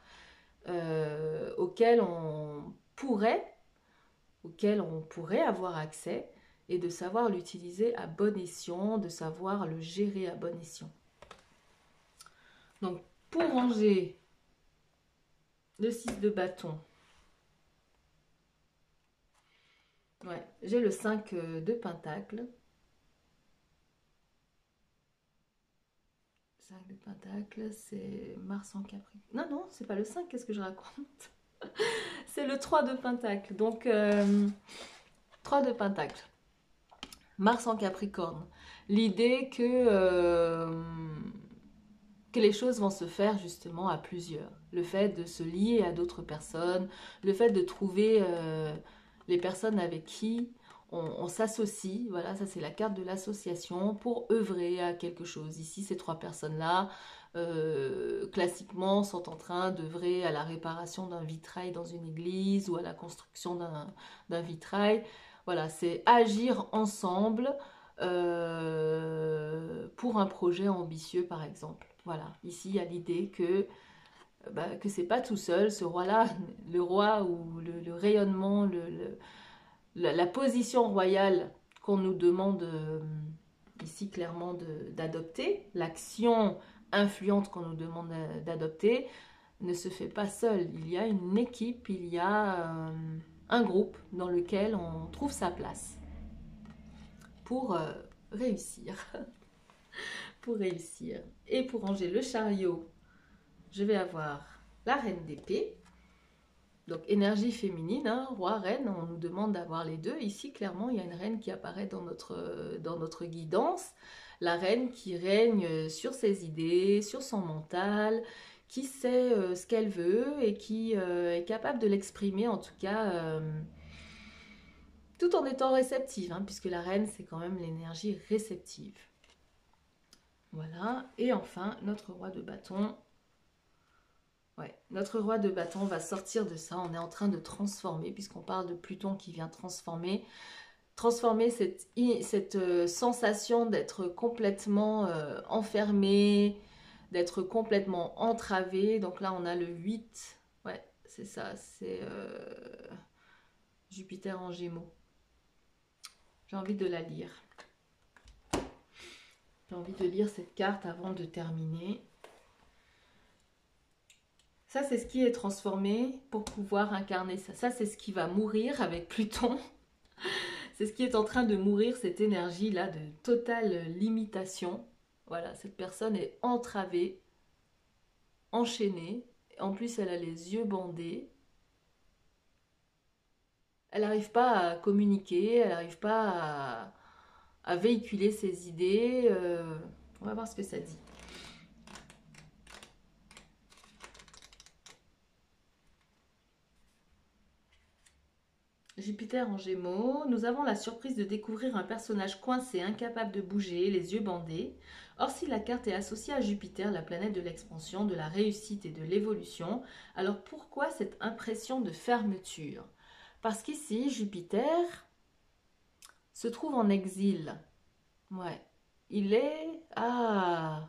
auquel on pourrait avoir accès et de savoir l'utiliser à bon escient, de savoir le gérer à bon escient. Donc, pour ranger le 6 de bâton, ouais, j'ai le 5 de pentacle. 5 de pentacle, c'est Mars en Capricorne. Non, non, c'est pas le 5, qu'est-ce que je raconte? C'est le 3 de pentacle. Donc, 3 de pentacle. Mars en Capricorne. L'idée que les choses vont se faire justement à plusieurs. Le fait de se lier à d'autres personnes, le fait de trouver les personnes avec qui on s'associe, voilà, ça c'est la carte de l'association pour œuvrer à quelque chose. Ici, ces trois personnes-là, classiquement, sont en train d'œuvrer à la réparation d'un vitrail dans une église ou à la construction d'un vitrail. Voilà, c'est agir ensemble pour un projet ambitieux, par exemple. Voilà, ici, il y a l'idée que c'est pas tout seul, ce roi-là, le roi ou le rayonnement, la position royale qu'on nous demande ici clairement d'adopter, l'action influente qu'on nous demande d'adopter, ne se fait pas seul. Il y a une équipe, il y a un groupe dans lequel on trouve sa place pour réussir. Pour réussir. Et pour ranger le chariot, je vais avoir la reine d'épée. Donc énergie féminine, hein, roi, reine, on nous demande d'avoir les deux. Ici, clairement, il y a une reine qui apparaît dans notre guidance. La reine qui règne sur ses idées, sur son mental, qui sait ce qu'elle veut et qui est capable de l'exprimer, en tout cas, tout en étant réceptive, hein, puisque la reine, c'est quand même l'énergie réceptive. Voilà, et enfin, notre roi de bâton. Ouais, notre roi de bâton va sortir de ça. On est en train de transformer, puisqu'on parle de Pluton qui vient transformer. Transformer cette sensation d'être complètement enfermé, d'être complètement entravé. Donc là, on a le 8. Ouais, c'est ça, c'est Jupiter en Gémeaux. J'ai envie de la lire. J'ai envie de lire cette carte avant de terminer. Ça, c'est ce qui est transformé pour pouvoir incarner ça. Ça, c'est ce qui va mourir avec Pluton. C'est ce qui est en train de mourir, cette énergie-là de totale limitation. Voilà, cette personne est entravée, enchaînée. En plus, elle a les yeux bandés. elle n'arrive pas à communiquer, elle n'arrive pas à véhiculer ses idées. On va voir ce que ça dit. Jupiter en Gémeaux, nous avons la surprise de découvrir un personnage coincé, incapable de bouger, les yeux bandés. Or, si la carte est associée à Jupiter, la planète de l'expansion, de la réussite et de l'évolution, alors pourquoi cette impression de fermeture? Parce qu'ici, Jupiter se trouve en exil. Ouais. Il est... Ah,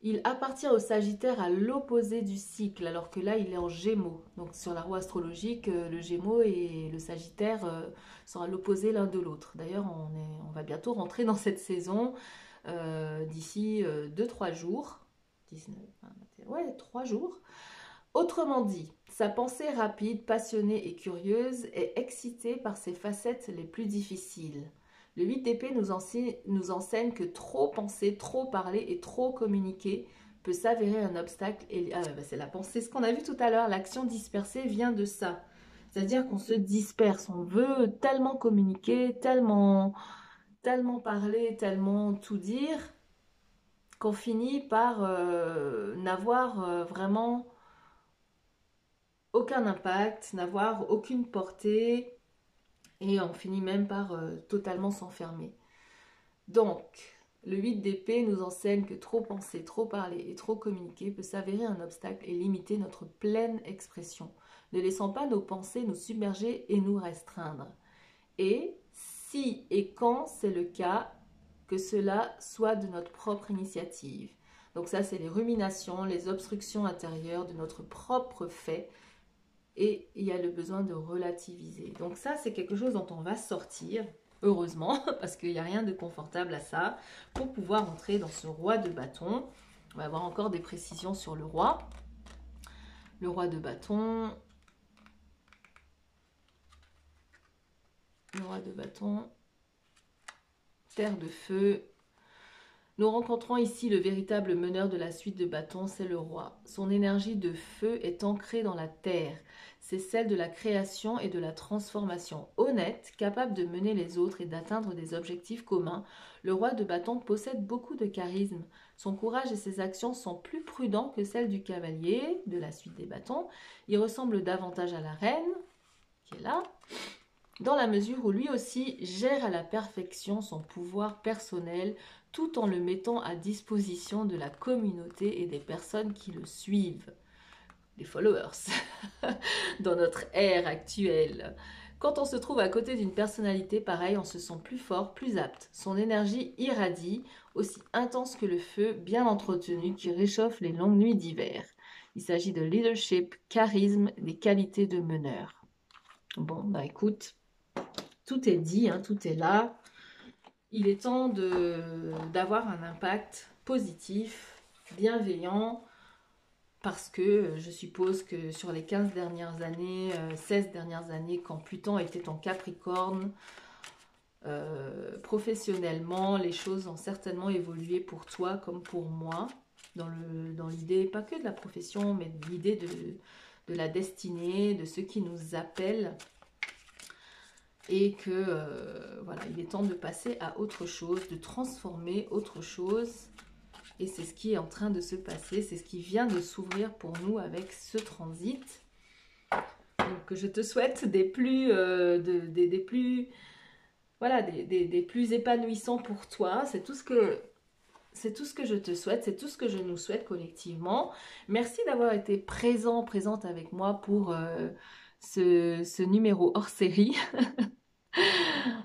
il appartient au Sagittaire à l'opposé du cycle, alors que là, il est en Gémeaux. Donc, sur la roue astrologique, le Gémeaux et le Sagittaire sont à l'opposé l'un de l'autre. D'ailleurs, on va bientôt rentrer dans cette saison d'ici 2-3 jours. 19, 20, 21, ouais, 3 jours. Autrement dit, sa pensée rapide, passionnée et curieuse est excitée par ses facettes les plus difficiles. Le 8 d'épée nous enseigne que trop penser, trop parler et trop communiquer peut s'avérer un obstacle. C'est la pensée, ce qu'on a vu tout à l'heure, l'action dispersée vient de ça. C'est-à-dire qu'on se disperse, on veut tellement communiquer, tellement parler, tellement tout dire, qu'on finit par n'avoir vraiment aucun impact, n'avoir aucune portée, et on finit même par totalement s'enfermer. Donc, le 8 d'épée nous enseigne que trop penser, trop parler et trop communiquer peut s'avérer un obstacle et limiter notre pleine expression. Ne laissons pas nos pensées nous submerger et nous restreindre. Et si et quand c'est le cas, que cela soit de notre propre initiative. Donc ça, c'est les ruminations, les obstructions intérieures de notre propre fait. Et il y a le besoin de relativiser. Donc ça, c'est quelque chose dont on va sortir, heureusement, parce qu'il n'y a rien de confortable à ça, pour pouvoir entrer dans ce roi de bâton. On va avoir encore des précisions sur le roi. Le roi de bâton. Le roi de bâton. Terre de feu. Nous rencontrons ici le véritable meneur de la suite de bâtons, c'est le roi. Son énergie de feu est ancrée dans la terre. C'est celle de la création et de la transformation. Honnête, capable de mener les autres et d'atteindre des objectifs communs, le roi de bâtons possède beaucoup de charisme. Son courage et ses actions sont plus prudents que celles du cavalier de la suite des bâtons. Il ressemble davantage à la reine, qui est là, dans la mesure où lui aussi gère à la perfection son pouvoir personnel, tout en le mettant à disposition de la communauté et des personnes qui le suivent, les followers, dans notre ère actuelle. Quand on se trouve à côté d'une personnalité pareille, on se sent plus fort, plus apte. Son énergie irradie, aussi intense que le feu, bien entretenu, qui réchauffe les longues nuits d'hiver. Il s'agit de leadership, charisme, des qualités de meneur. Bon, bah écoute, tout est dit, hein, tout est là. Il est temps d'avoir un impact positif, bienveillant, parce que je suppose que sur les 15 dernières années, 16 dernières années, quand Pluton était en Capricorne, professionnellement, les choses ont certainement évolué pour toi comme pour moi, dans l'idée, pas que de la profession, mais de l'idée de la destinée, de ce qui nous appelle. Et que voilà, il est temps de passer à autre chose, de transformer autre chose. Et c'est ce qui est en train de se passer, c'est ce qui vient de s'ouvrir pour nous avec ce transit. Donc je te souhaite des plus épanouissants pour toi. C'est tout ce que je te souhaite, c'est tout ce que je nous souhaite collectivement. Merci d'avoir été présente avec moi pour ce numéro hors série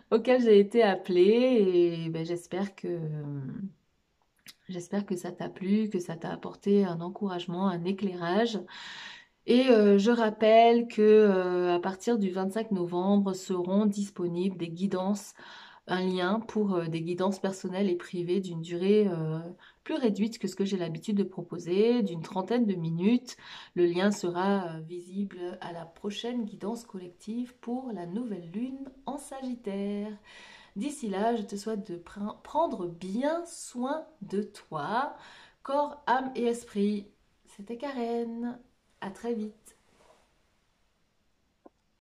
auquel j'ai été appelée. Et ben, j'espère que ça t'a plu, que ça t'a apporté un encouragement, un éclairage. Et je rappelle que à partir du 25 novembre seront disponibles des guidances, un lien pour des guidances personnelles et privées d'une durée plus réduite que ce que j'ai l'habitude de proposer, d'une trentaine de minutes. Le lien sera visible à la prochaine guidance collective pour la nouvelle lune en Sagittaire. D'ici là, je te souhaite de prendre bien soin de toi, corps, âme et esprit. C'était Karen. À très vite.